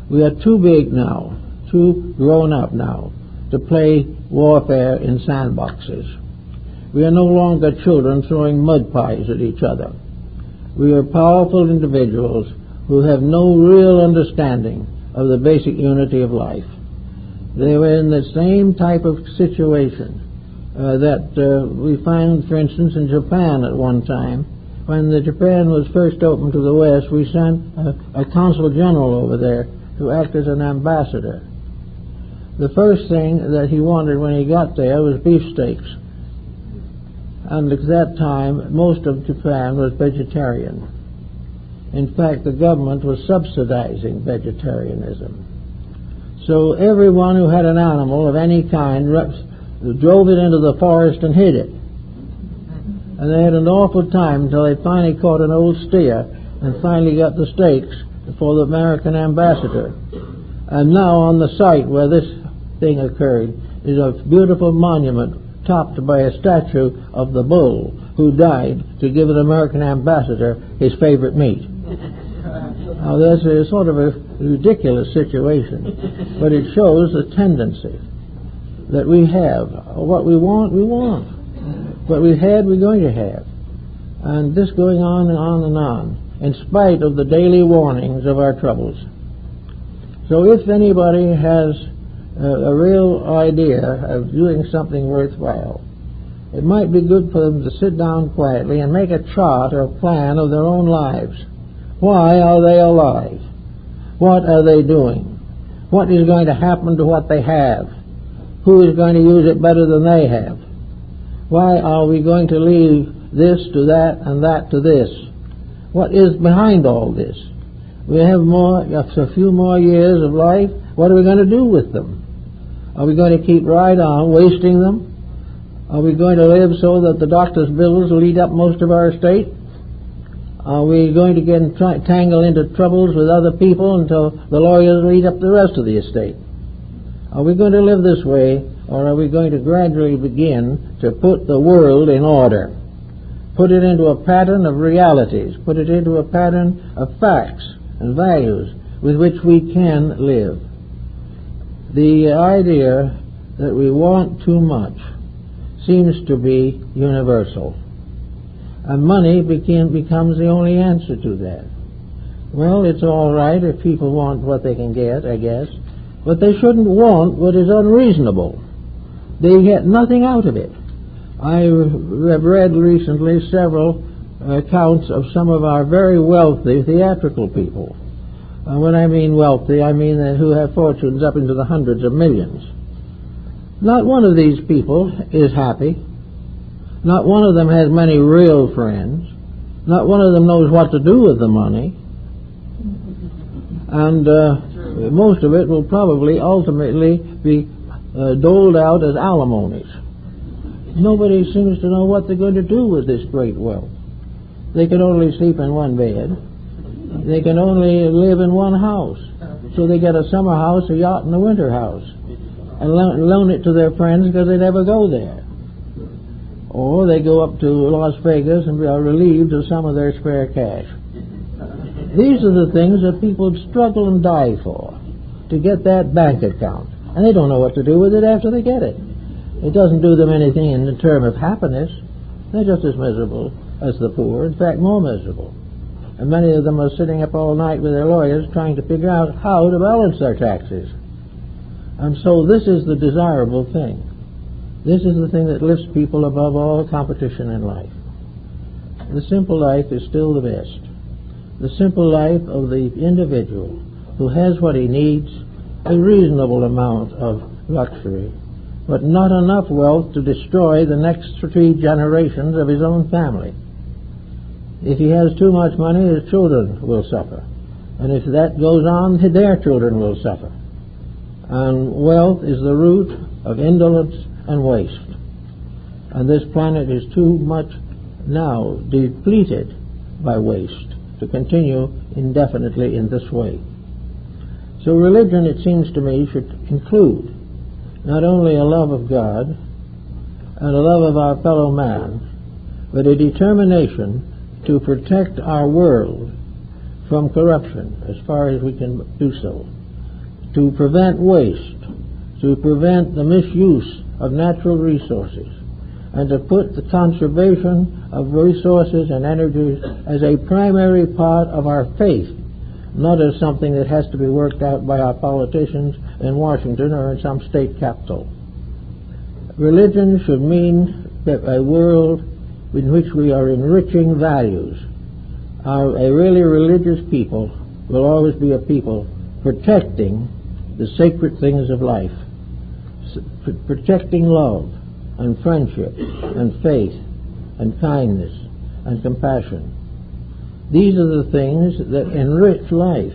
We are too big now, too grown up now, to play warfare in sandboxes. We are no longer children throwing mud pies at each other. We are powerful individuals who have no real understanding of the basic unity of life. They were in the same type of situation that we find, for instance, in Japan at one time. When Japan was first opened to the West, we sent a consul general over there to act as an ambassador. The first thing that he wanted when he got there was beefsteaks. And at that time, most of Japan was vegetarian. In fact, the government was subsidizing vegetarianism. So everyone who had an animal of any kind drove it into the forest and hid it. And they had an awful time until they finally caught an old steer and finally got the steaks for the American ambassador. And now on the site where this thing occurred is a beautiful monument topped by a statue of the bull who died to give the American ambassador his favorite meat. Now that's a sort of a ridiculous situation, but it shows the tendency that we have. What we want, we want. What we had, we're going to have. And this going on and on and on, in spite of the daily warnings of our troubles. So if anybody has a real idea of doing something worthwhile, it might be good for them to sit down quietly and make a chart or a plan of their own lives. Why are they alive? What are they doing? What is going to happen to what they have? Who is going to use it better than they have? Why are we going to leave this to that and that to this? What is behind all this? We have a few more years of life. What are we going to do with them? Are we going to keep right on wasting them? Are we going to live so that the doctor's bills will eat up most of our estate? Are we going to get tangled into troubles with other people until the lawyers will eat up the rest of the estate? Are we going to live this way, or are we going to gradually begin to put the world in order? Put it into a pattern of realities, put it into a pattern of facts and values with which we can live. The idea that we want too much seems to be universal. And money becomes the only answer to that. Well, it's all right if people want what they can get, I guess, but they shouldn't want what is unreasonable. They get nothing out of it. I have read recently several accounts of some of our very wealthy theatrical people. When I mean wealthy, I mean who have fortunes up into the hundreds of millions. Not one of these people is happy. Not one of them has many real friends. Not one of them knows what to do with the money. And most of it will probably ultimately be doled out as alimonies. Nobody seems to know what they're going to do with this great wealth. They can only sleep in one bed. They can only live in one house. So they get a summer house, a yacht, and a winter house, and loan it to their friends because they never go there. Or they go up to Las Vegas and are relieved of some of their spare cash. These are the things that people struggle and die for, to get that bank account. And they don't know what to do with it after they get it. It doesn't do them anything in the term of happiness. They're just as miserable as the poor, in fact more miserable. And many of them are sitting up all night with their lawyers trying to figure out how to balance their taxes. And so this is the desirable thing. This is the thing that lifts people above all competition in life. The simple life is still the best. The simple life of the individual who has what he needs, a reasonable amount of luxury, but not enough wealth to destroy the next 3 generations of his own family. If he has too much money, his children will suffer. And if that goes on, their children will suffer. And wealth is the root of indolence and waste. And this planet is too much now depleted by waste to continue indefinitely in this way. So religion, it seems to me, should include not only a love of God and a love of our fellow man, but a determination to protect our world from corruption as far as we can do so, to prevent waste, to prevent the misuse of natural resources, and to put the conservation of resources and energies as a primary part of our faith, not as something that has to be worked out by our politicians in Washington or in some state capital. Religion should mean a world in which we are enriching values. A really religious people will always be a people protecting the sacred things of life, protecting love and friendship and faith and kindness and compassion. These are the things that enrich life.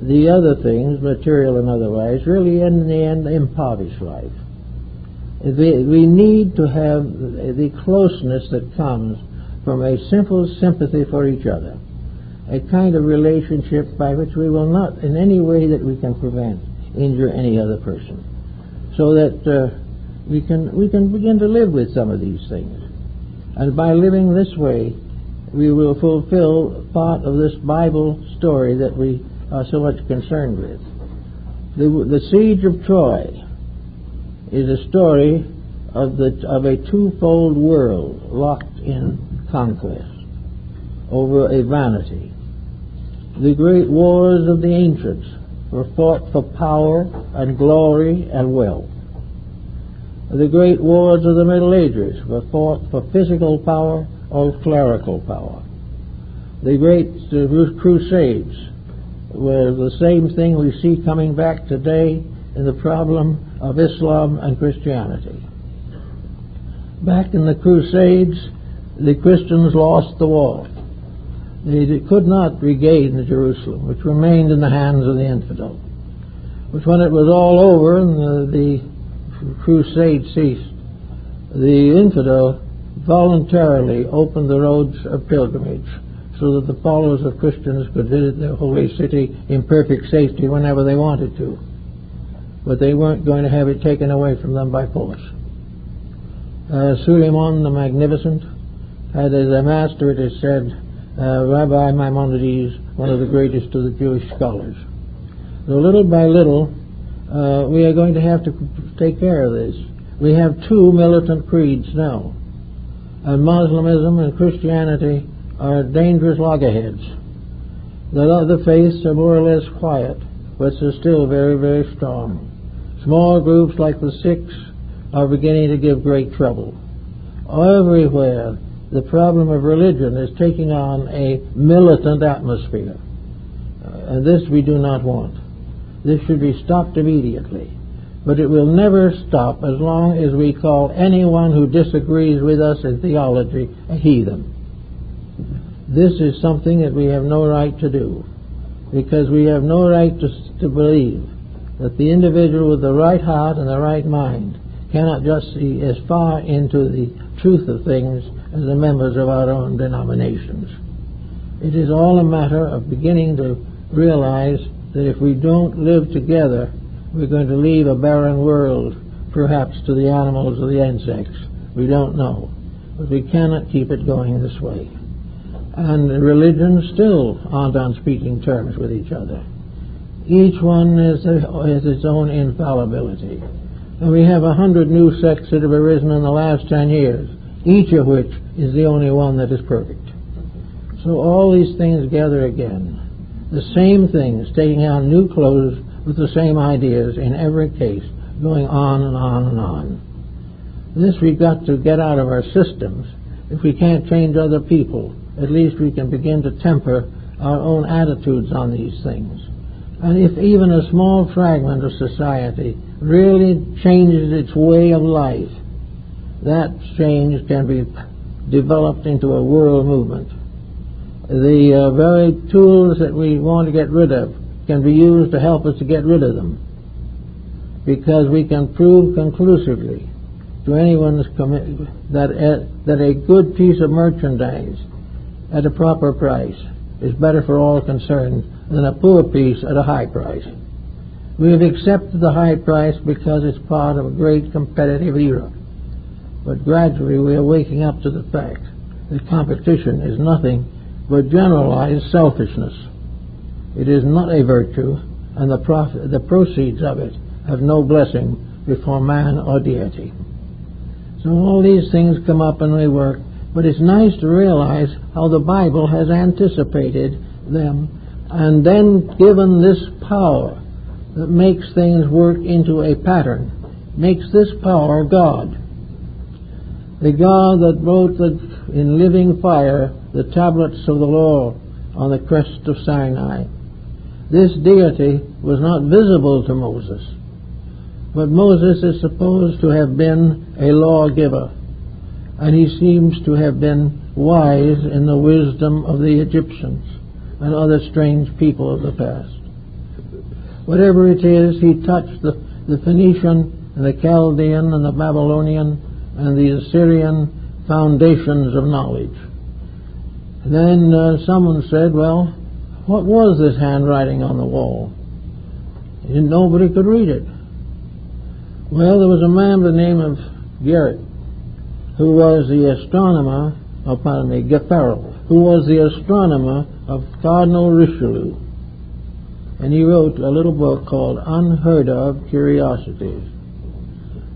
The other things, material and otherwise, really in the end impoverish life. We need to have the closeness that comes from a simple sympathy for each other, a kind of relationship by which we will not in any way that we can prevent injure any other person, so that we can begin to live with some of these things. And by living this way, we will fulfill part of this Bible story that we are so much concerned with. The siege of Troy is a story of a twofold world locked in conquest over a vanity. The great wars of the ancients were fought for power and glory and wealth. The great wars of the Middle Ages were fought for physical power or clerical power. The great crusades were the same thing we see coming back today in the problem of Islam and Christianity. Back in the Crusades, the Christians lost the war. They could not regain Jerusalem, which remained in the hands of the infidel. But when it was all over and the crusade ceased, the infidel voluntarily opened the roads of pilgrimage so that the followers of Christians could visit their holy city in perfect safety whenever they wanted to. But they weren't going to have it taken away from them by force. Suleiman the Magnificent had as a master, it is said, Rabbi Maimonides, one of the greatest of the Jewish scholars. So little by little, we are going to have to take care of this. We have two militant creeds now. And Muslimism and Christianity are dangerous loggerheads. The other faiths are more or less quiet, but they're still very, very strong. Small groups like the Sikhs are beginning to give great trouble. Everywhere, the problem of religion is taking on a militant atmosphere. And this we do not want. This should be stopped immediately. But it will never stop as long as we call anyone who disagrees with us in theology a heathen. This is something that we have no right to do, because we have no right to believe that the individual with the right heart and the right mind cannot just see as far into the truth of things as the members of our own denominations. It is all a matter of beginning to realize that if we don't live together, we're going to leave a barren world, perhaps to the animals or the insects. We don't know. But we cannot keep it going this way. And religions still aren't on speaking terms with each other. Each one has its own infallibility. And we have 100 new sects that have arisen in the last 10 years, each of which is the only one that is perfect. So all these things gather again. The same things, taking on new clothes with the same ideas in every case, going on and on and on. This we've got to get out of our systems. If we can't change other people, at least we can begin to temper our own attitudes on these things. And if even a small fragment of society really changes its way of life, that change can be developed into a world movement. The very tools that we want to get rid of can be used to help us to get rid of them, because we can prove conclusively to anyone that a good piece of merchandise at a proper price is better for all concerned than a poor piece at a high price. We have accepted the high price because it's part of a great competitive era. But gradually we are waking up to the fact that competition is nothing but generalized selfishness. It is not a virtue, and the proceeds of it have no blessing before man or deity. So all these things come up and we work, but it's nice to realize how the Bible has anticipated them and then given this power that makes things work into a pattern, makes this power God. The God that wrote in living fire the tablets of the law on the crest of Sinai. This deity was not visible to Moses, but Moses is supposed to have been a lawgiver, and he seems to have been wise in the wisdom of the Egyptians and other strange people of the past. Whatever it is, he touched the Phoenician and the Chaldean and the Babylonian and the Assyrian foundations of knowledge. And then someone said, well, what was this handwriting on the wall? And nobody could read it. Well, there was a man by the name of Garrett, who was the astronomer, Gaffarel, who was the astronomer of Cardinal Richelieu. And he wrote a little book called Unheard of Curiosities.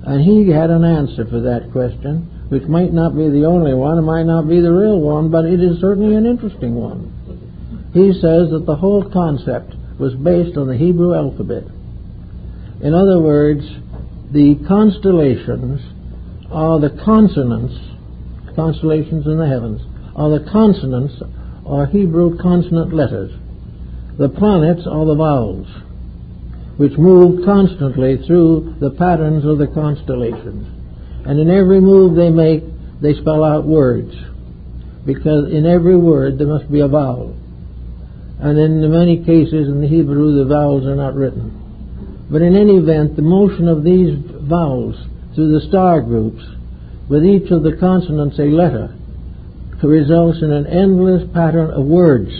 And he had an answer for that question, which might not be the only one, it might not be the real one, but it is certainly an interesting one. He says that the whole concept was based on the Hebrew alphabet. In other words, the constellations are the consonants, constellations in the heavens, are the consonants or Hebrew consonant letters. The planets are the vowels, which move constantly through the patterns of the constellations. And in every move they make, they spell out words, because in every word there must be a vowel. And in many cases in the Hebrew the vowels are not written. But in any event, the motion of these vowels through the star groups, with each of the consonants a letter, results in an endless pattern of words.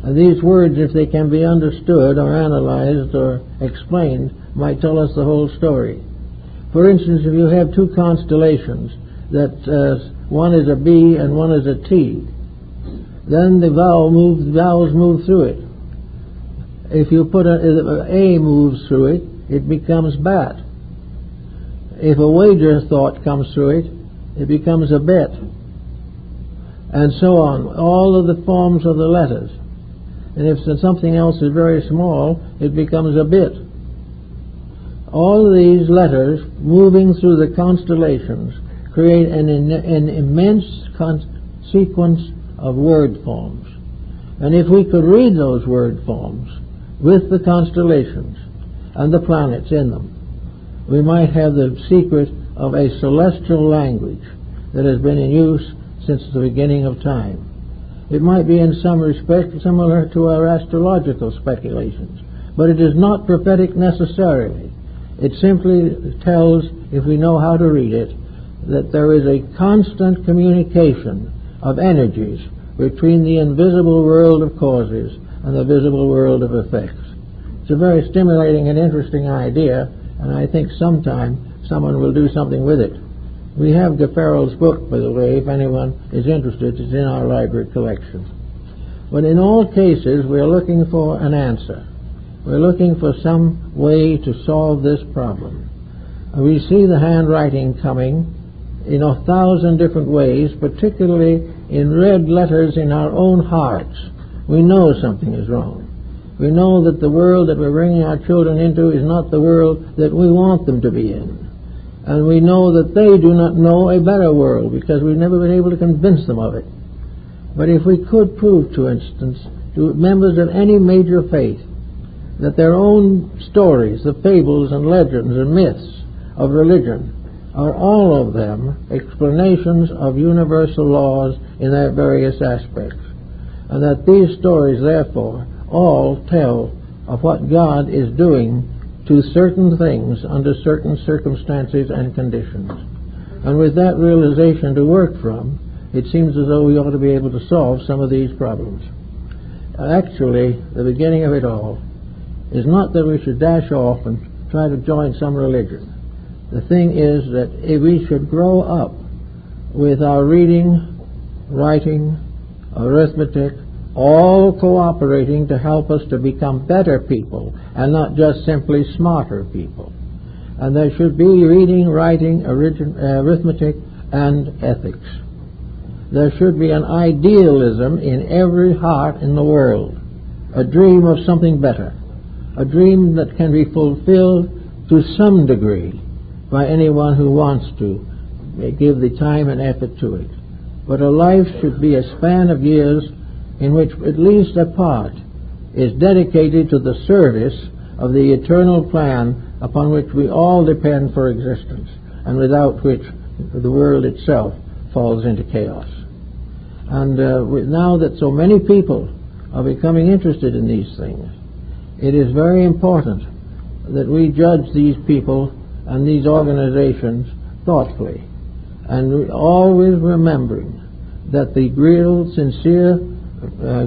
And these words, if they can be understood or analyzed or explained, might tell us the whole story. For instance, if you have two constellations, that one is a B and one is a T, then the vowels move through it. If you put A moves through it, it becomes bat. If a wager thought comes through it, it becomes a bet. And so on, all of the forms of the letters. And if something else is very small, it becomes a bit. All of these letters moving through the constellations create an immense sequence of word forms. And if we could read those word forms with the constellations and the planets in them, we might have the secret of a celestial language that has been in use since the beginning of time. It might be in some respect similar to our astrological speculations, but it is not prophetic necessarily. It simply tells, if we know how to read it, that there is a constant communication of energies between the invisible world of causes and the visible world of effects. It's a very stimulating and interesting idea, and I think sometime someone will do something with it. We have Gaffarel's book, by the way, if anyone is interested. It's in our library collection. But in all cases, we're looking for an answer. We're looking for some way to solve this problem. We see the handwriting coming in 1,000 different ways, particularly in red letters in our own hearts. We know something is wrong. We know that the world that we're bringing our children into is not the world that we want them to be in. And we know that they do not know a better world because we've never been able to convince them of it. But if we could prove, for instance, to members of any major faith that their own stories, the fables and legends and myths of religion, are all of them explanations of universal laws in their various aspects, and that these stories, therefore, all tell of what God is doing to certain things under certain circumstances and conditions. And with that realization to work from, it seems as though we ought to be able to solve some of these problems. Actually, the beginning of it all is not that we should dash off and try to join some religion. The thing is that we should grow up with our reading, writing, arithmetic, all cooperating to help us to become better people and not just simply smarter people. And there should be reading, writing, arithmetic, and ethics. There should be an idealism in every heart in the world, a dream of something better, a dream that can be fulfilled to some degree by anyone who wants to give the time and effort to it. But a life should be a span of years in which at least a part is dedicated to the service of the eternal plan upon which we all depend for existence, and without which the world itself falls into chaos. And now that so many people are becoming interested in these things, it is very important that we judge these people and these organizations thoughtfully, and always remembering that the real sincere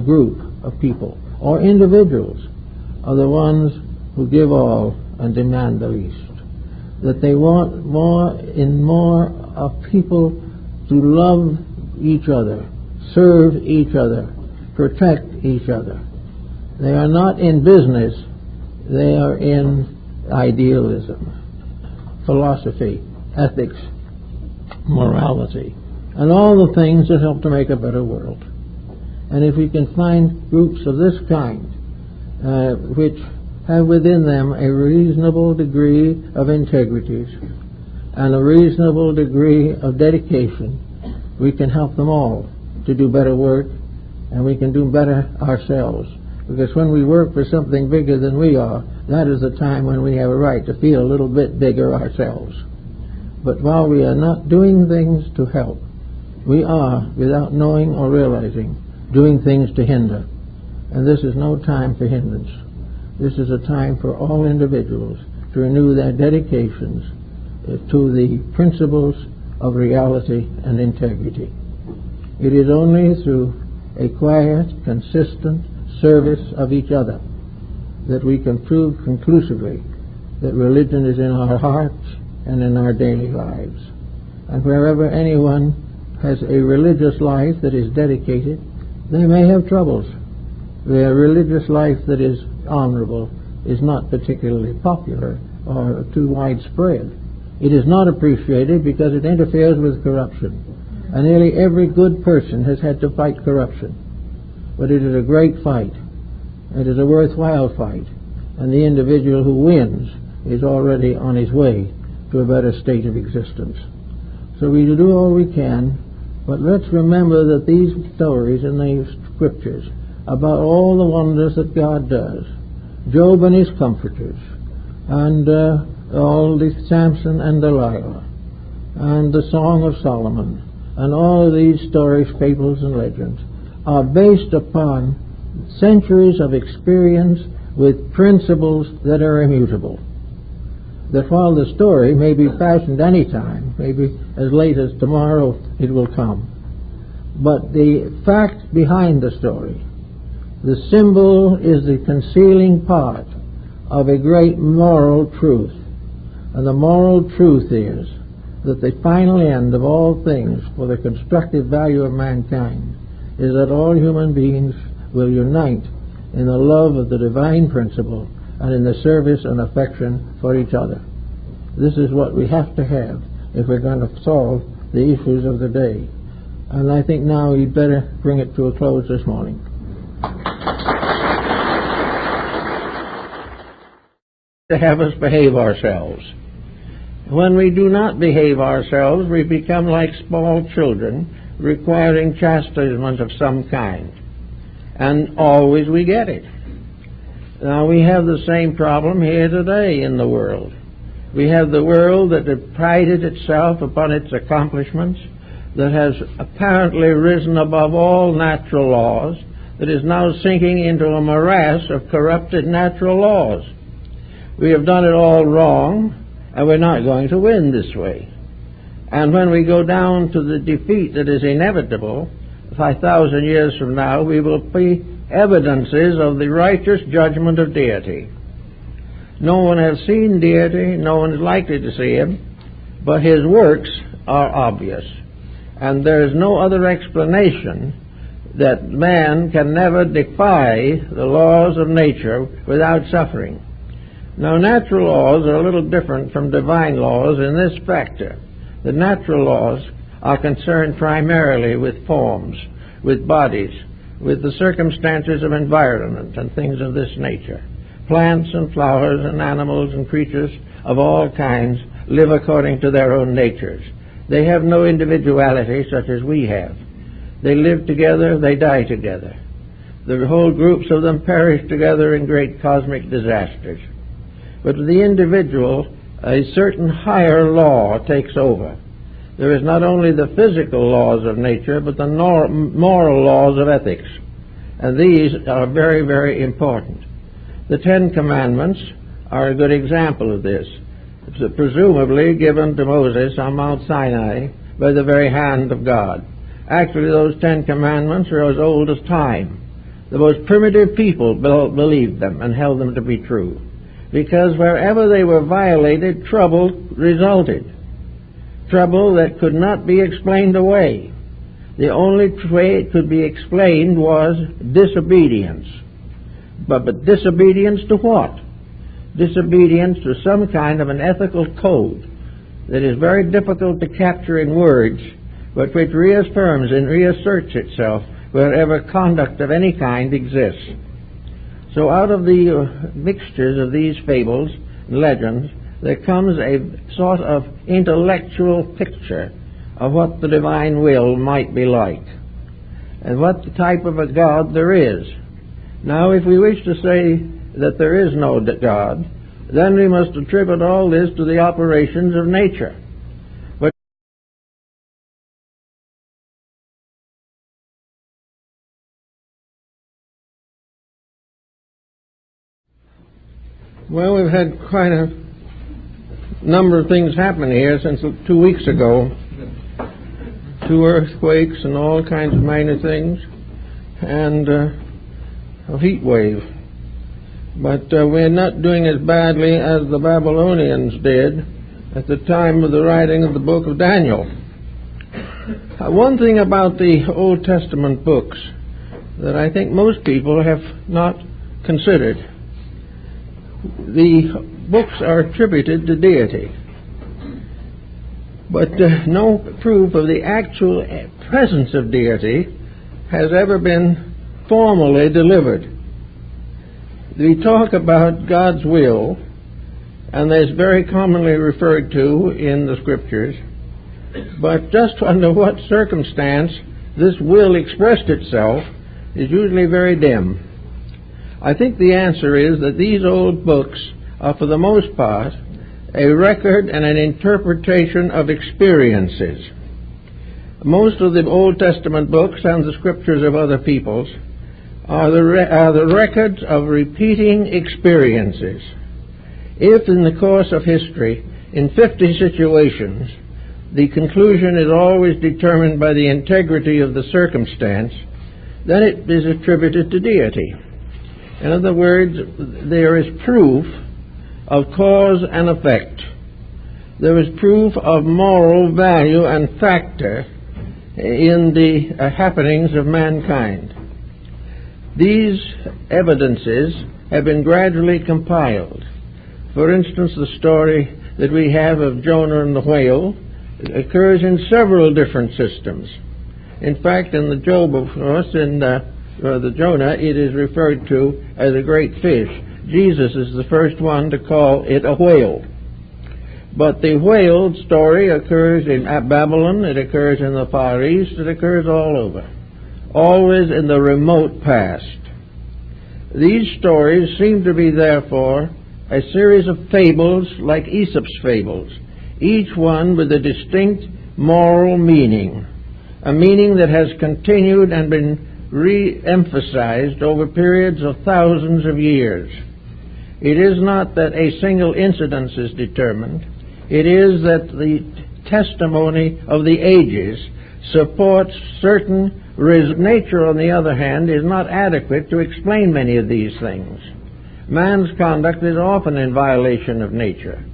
group of people or individuals are the ones who give all and demand the least. That they want more of people to love each other, serve each other, protect each other. They are not in business, they are in idealism, philosophy, ethics, morality, and all the things that help to make a better world. And if we can find groups of this kind, which have within them a reasonable degree of integrity and a reasonable degree of dedication, we can help them all to do better work, and we can do better ourselves. Because when we work for something bigger than we are, that is the time when we have a right to feel a little bit bigger ourselves. But while we are not doing things to help, we are, without knowing or realizing, doing things to hinder. And this is no time for hindrance. This is a time for all individuals to renew their dedications to the principles of reality and integrity. It is only through a quiet, consistent service of each other that we can prove conclusively that religion is in our hearts and in our daily lives. And wherever anyone has a religious life that is dedicated, they may have troubles. Their religious life that is honorable is not particularly popular or too widespread. It is not appreciated because it interferes with corruption. And nearly every good person has had to fight corruption. But it is a great fight. It is a worthwhile fight. And the individual who wins is already on his way to a better state of existence. So we do all we can, but let's remember that these stories in the scriptures about all the wonders that God does, Job and his comforters, and all the Samson and Delilah, and the Song of Solomon, and all of these stories, fables, and legends, are based upon centuries of experience with principles that are immutable. That while the story may be fashioned any time, maybe as late as tomorrow it will come, but the fact behind the story, the symbol, is the concealing part of a great moral truth. And the moral truth is that the final end of all things for the constructive value of mankind is that all human beings will unite in the love of the divine principle and in the service and affection for each other. This is what we have to have if we're going to solve the issues of the day. And I think now we'd better bring it to a close this morning. To have us behave ourselves. When we do not behave ourselves, we become like small children requiring chastisement of some kind. And always we get it. Now we have the same problem here today in the world. We have the world that had prided itself upon its accomplishments, that has apparently risen above all natural laws, that is now sinking into a morass of corrupted natural laws. We have done it all wrong, and we're not going to win this way. And when we go down to the defeat that is inevitable, 5,000 years from now, we will see evidences of the righteous judgment of deity. No one has seen deity, no one is likely to see him, but his works are obvious. And there is no other explanation that man can never defy the laws of nature without suffering. Now, natural laws are a little different from divine laws in this factor. The natural laws are concerned primarily with forms, with bodies, with the circumstances of environment and things of this nature. Plants and flowers and animals and creatures of all kinds live according to their own natures. They have no individuality such as we have. They live together, they die together. The whole groups of them perish together in great cosmic disasters. But with the individual, a certain higher law takes over. There is not only the physical laws of nature, but the moral laws of ethics. And these are very, very important. The Ten Commandments are a good example of this. It's presumably given to Moses on Mount Sinai by the very hand of God. Actually, those Ten Commandments are as old as time. The most primitive people believed them and held them to be true, because wherever they were violated, trouble resulted. Trouble that could not be explained away. The only way it could be explained was disobedience. But disobedience to what? Disobedience to some kind of an ethical code that is very difficult to capture in words, but which reaffirms and reasserts itself wherever conduct of any kind exists. So out of the mixtures of these fables and legends, there comes a sort of intellectual picture of what the divine will might be like, and what type of a God there is. Now, if we wish to say that there is no God, then we must attribute all this to the operations of nature. But well, we've had quite a number of things happen here since 2 weeks ago. 2 earthquakes and all kinds of minor things, and a heat wave. But we're not doing as badly as the Babylonians did at the time of the writing of the book of Daniel. One thing about the Old Testament books that I think most people have not considered: the books are attributed to deity, but no proof of the actual presence of deity has ever been formally delivered. We talk about God's will, and that's very commonly referred to in the Scriptures, but just under what circumstance this will expressed itself is usually very dim. I think the answer is that these old books are, for the most part, a record and an interpretation of experiences. Most of the Old Testament books and the Scriptures of other peoples are the records of repeating experiences. If in the course of history, in 50 situations, the conclusion is always determined by the integrity of the circumstance, then it is attributed to deity. In other words, there is proof of cause and effect. There is proof of moral value and factor in the happenings of mankind. These evidences have been gradually compiled. For instance, the story that we have of Jonah and the whale occurs in several different systems. In fact, in the Job, of course, in the Jonah, it is referred to as a great fish. Jesus is the first one to call it a whale. But the whale story occurs in Babylon, it occurs in the Far East, it occurs all over, always in the remote past. These stories seem to be, therefore, a series of fables like Aesop's fables, each one with a distinct moral meaning, a meaning that has continued and been re-emphasized over periods of thousands of years. It is not that a single incident is determined. It is that the testimony of the ages supports certain nature, on the other hand, is not adequate to explain many of these things. Man's conduct is often in violation of nature.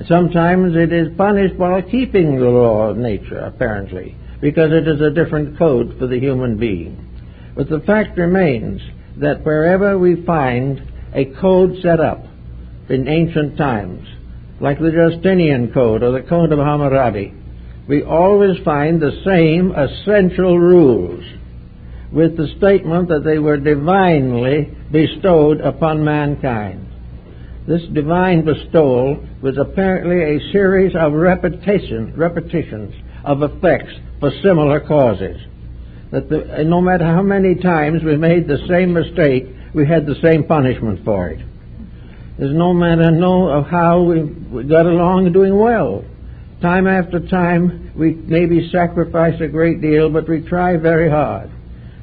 Sometimes it is punished while keeping the law of nature, apparently, because it is a different code for the human being. But the fact remains that wherever we find a code set up in ancient times, like the Justinian Code or the Code of Hammurabi, we always find the same essential rules, with the statement that they were divinely bestowed upon mankind. This divine bestowal was apparently a series of repetitions of effects for similar causes. That no matter how many times we made the same mistake, we had the same punishment for it. There's no matter of how we got along doing well. Time after time, we maybe sacrifice a great deal, but we try very hard.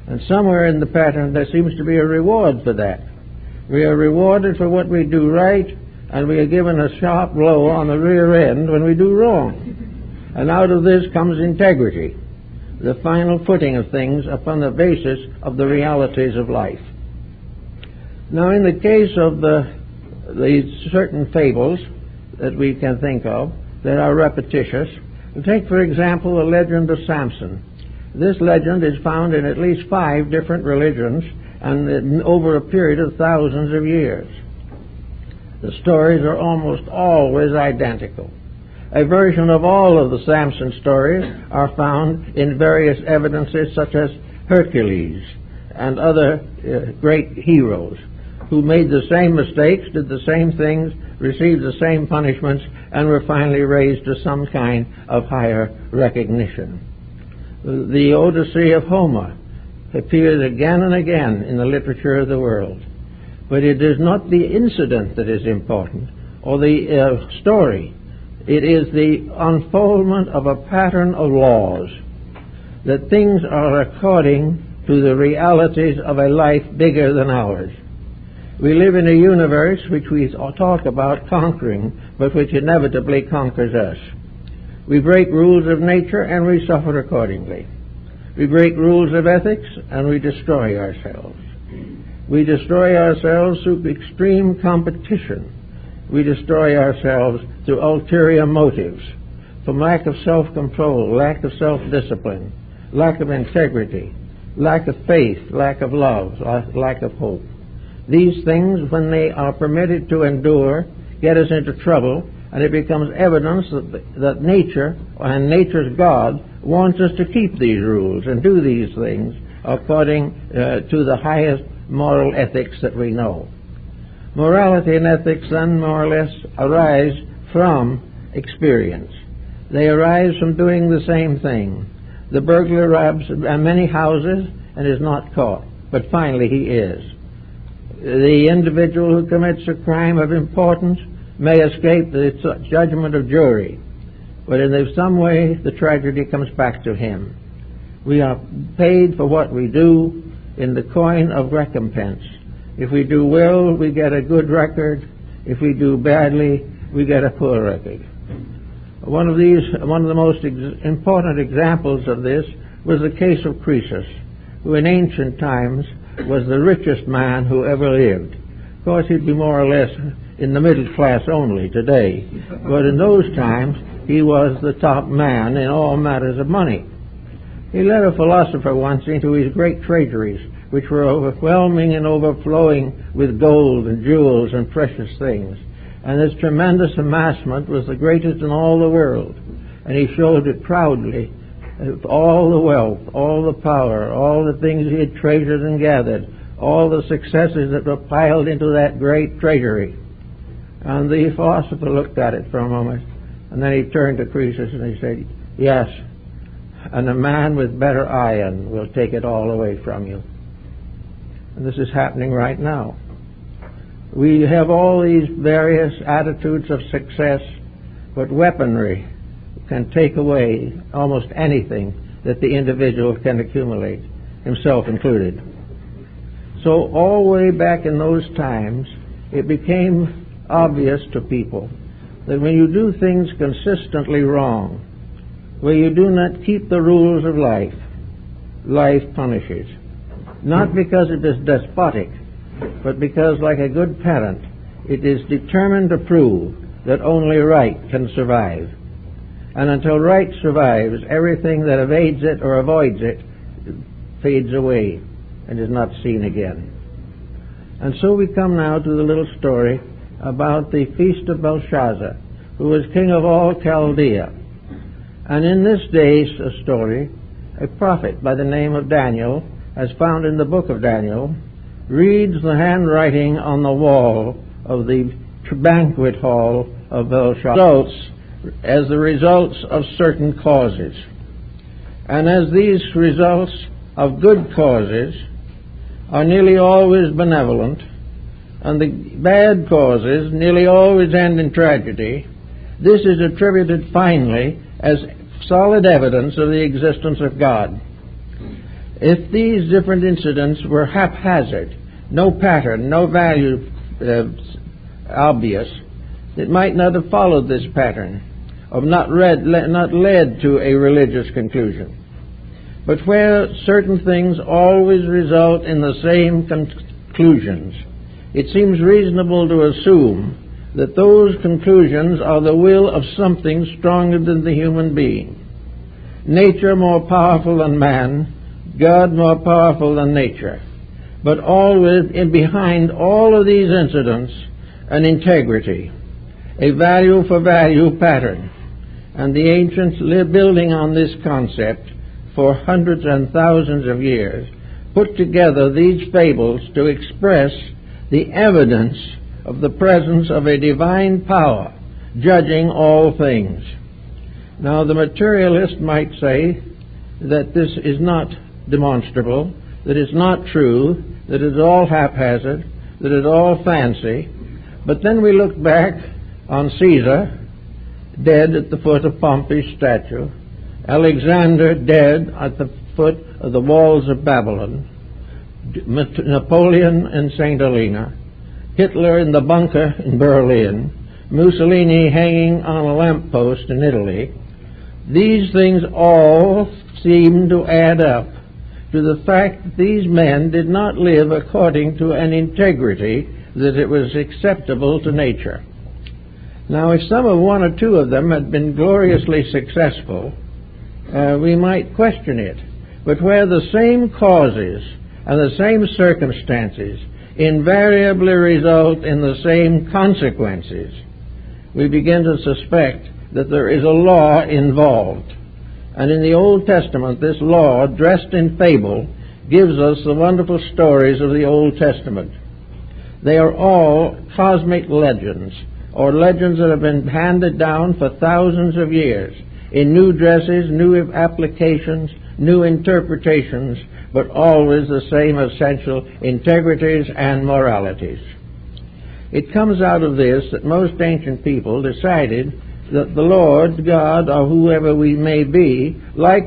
And somewhere in the pattern, there seems to be a reward for that. We are rewarded for what we do right, and we are given a sharp blow on the rear end when we do wrong. And out of this comes integrity, the final footing of things upon the basis of the realities of life. Now, in the case of these certain fables that we can think of that are repetitious, take, for example, the legend of Samson. This legend is found in at least 5 different religions and over a period of thousands of years. The stories are almost always identical. A version of all of the Samson stories are found in various evidences such as Hercules and other great heroes who made the same mistakes, did the same things, received the same punishments, and were finally raised to some kind of higher recognition. The Odyssey of Homer appears again and again in the literature of the world. But it is not the incident that is important, or the story. It is the unfoldment of a pattern of laws, that things are according to the realities of a life bigger than ours. We live in a universe which we talk about conquering, but which inevitably conquers us. We break rules of nature and we suffer accordingly. We break rules of ethics and we destroy ourselves. We destroy ourselves through extreme competition. We destroy ourselves through ulterior motives, from lack of self-control, lack of self-discipline, lack of integrity, lack of faith, lack of love, lack of hope. These things, when they are permitted to endure, get us into trouble, and it becomes evidence that nature and nature's God wants us to keep these rules and do these things according to the highest moral ethics that we know. Morality and ethics then more or less arise from experience. They arise from doing the same thing. The burglar robs many houses and is not caught, but finally he is. The individual who commits a crime of importance may escape the judgment of jury, but in some way the tragedy comes back to him. We are paid for what we do in the coin of recompense. If we do well, we get a good record. If we do badly, we get a poor record. One of the most important examples of this was the case of Croesus, who in ancient times was the richest man who ever lived. Of course, he'd be more or less in the middle class only today, but in those times he was the top man in all matters of money. He led a philosopher once into his great treasuries, which were overwhelming and overflowing with gold and jewels and precious things. And this tremendous amassment was the greatest in all the world. And he showed it proudly, all the wealth, all the power, all the things he had treasured and gathered, all the successes that were piled into that great treasury. And the philosopher looked at it for a moment, and then he turned to Croesus and he said, "Yes, and a man with better iron will take it all away from you." And this is happening right now. We have all these various attitudes of success, but weaponry can take away almost anything that the individual can accumulate, himself included. So all the way back in those times, it became obvious to people that when you do things consistently wrong, where you do not keep the rules of life, life punishes. Not because it is despotic, but because, like a good parent, it is determined to prove that only right can survive. And until right survives, everything that evades it or avoids it fades away and is not seen again. And so we come now to the little story about the feast of Belshazzar, who was king of all Chaldea. And in this day's story, a prophet by the name of Daniel, as found in the book of Daniel, reads the handwriting on the wall of the banquet hall of Belshazzar as the results of certain causes. And as these results of good causes are nearly always benevolent, and the bad causes nearly always end in tragedy, this is attributed finally as solid evidence of the existence of God. If these different incidents were haphazard, no pattern, no value obvious, it might not have followed this pattern, of not led to a religious conclusion. But where certain things always result in the same conclusions, it seems reasonable to assume that those conclusions are the will of something stronger than the human being. Nature more powerful than man, God more powerful than nature. But always behind all of these incidents, an integrity, a value for value pattern. And the ancients lived building on this concept for hundreds and thousands of years, put together these fables to express the evidence of the presence of a divine power judging all things. Now, the materialist might say that this is not demonstrable, that it's not true, that it's all haphazard, that it's all fancy. But then we look back on Caesar, dead at the foot of Pompey's statue, Alexander dead at the foot of the walls of Babylon, Napoleon in St. Helena, Hitler in the bunker in Berlin, Mussolini hanging on a lamppost in Italy. These things all seem to add up to the fact that these men did not live according to an integrity that it was acceptable to nature. Now, if some of one or two of them had been gloriously successful, we might question it. But where the same causes and the same circumstances invariably result in the same consequences, we begin to suspect that there is a law involved. And in the Old Testament, this law, dressed in fable, gives us the wonderful stories of the Old Testament. They are all cosmic legends, or legends that have been handed down for thousands of years, in new dresses, new applications, new interpretations, but always the same essential integrities and moralities. It comes out of this that most ancient people decided that the Lord God, or whoever we may be, liked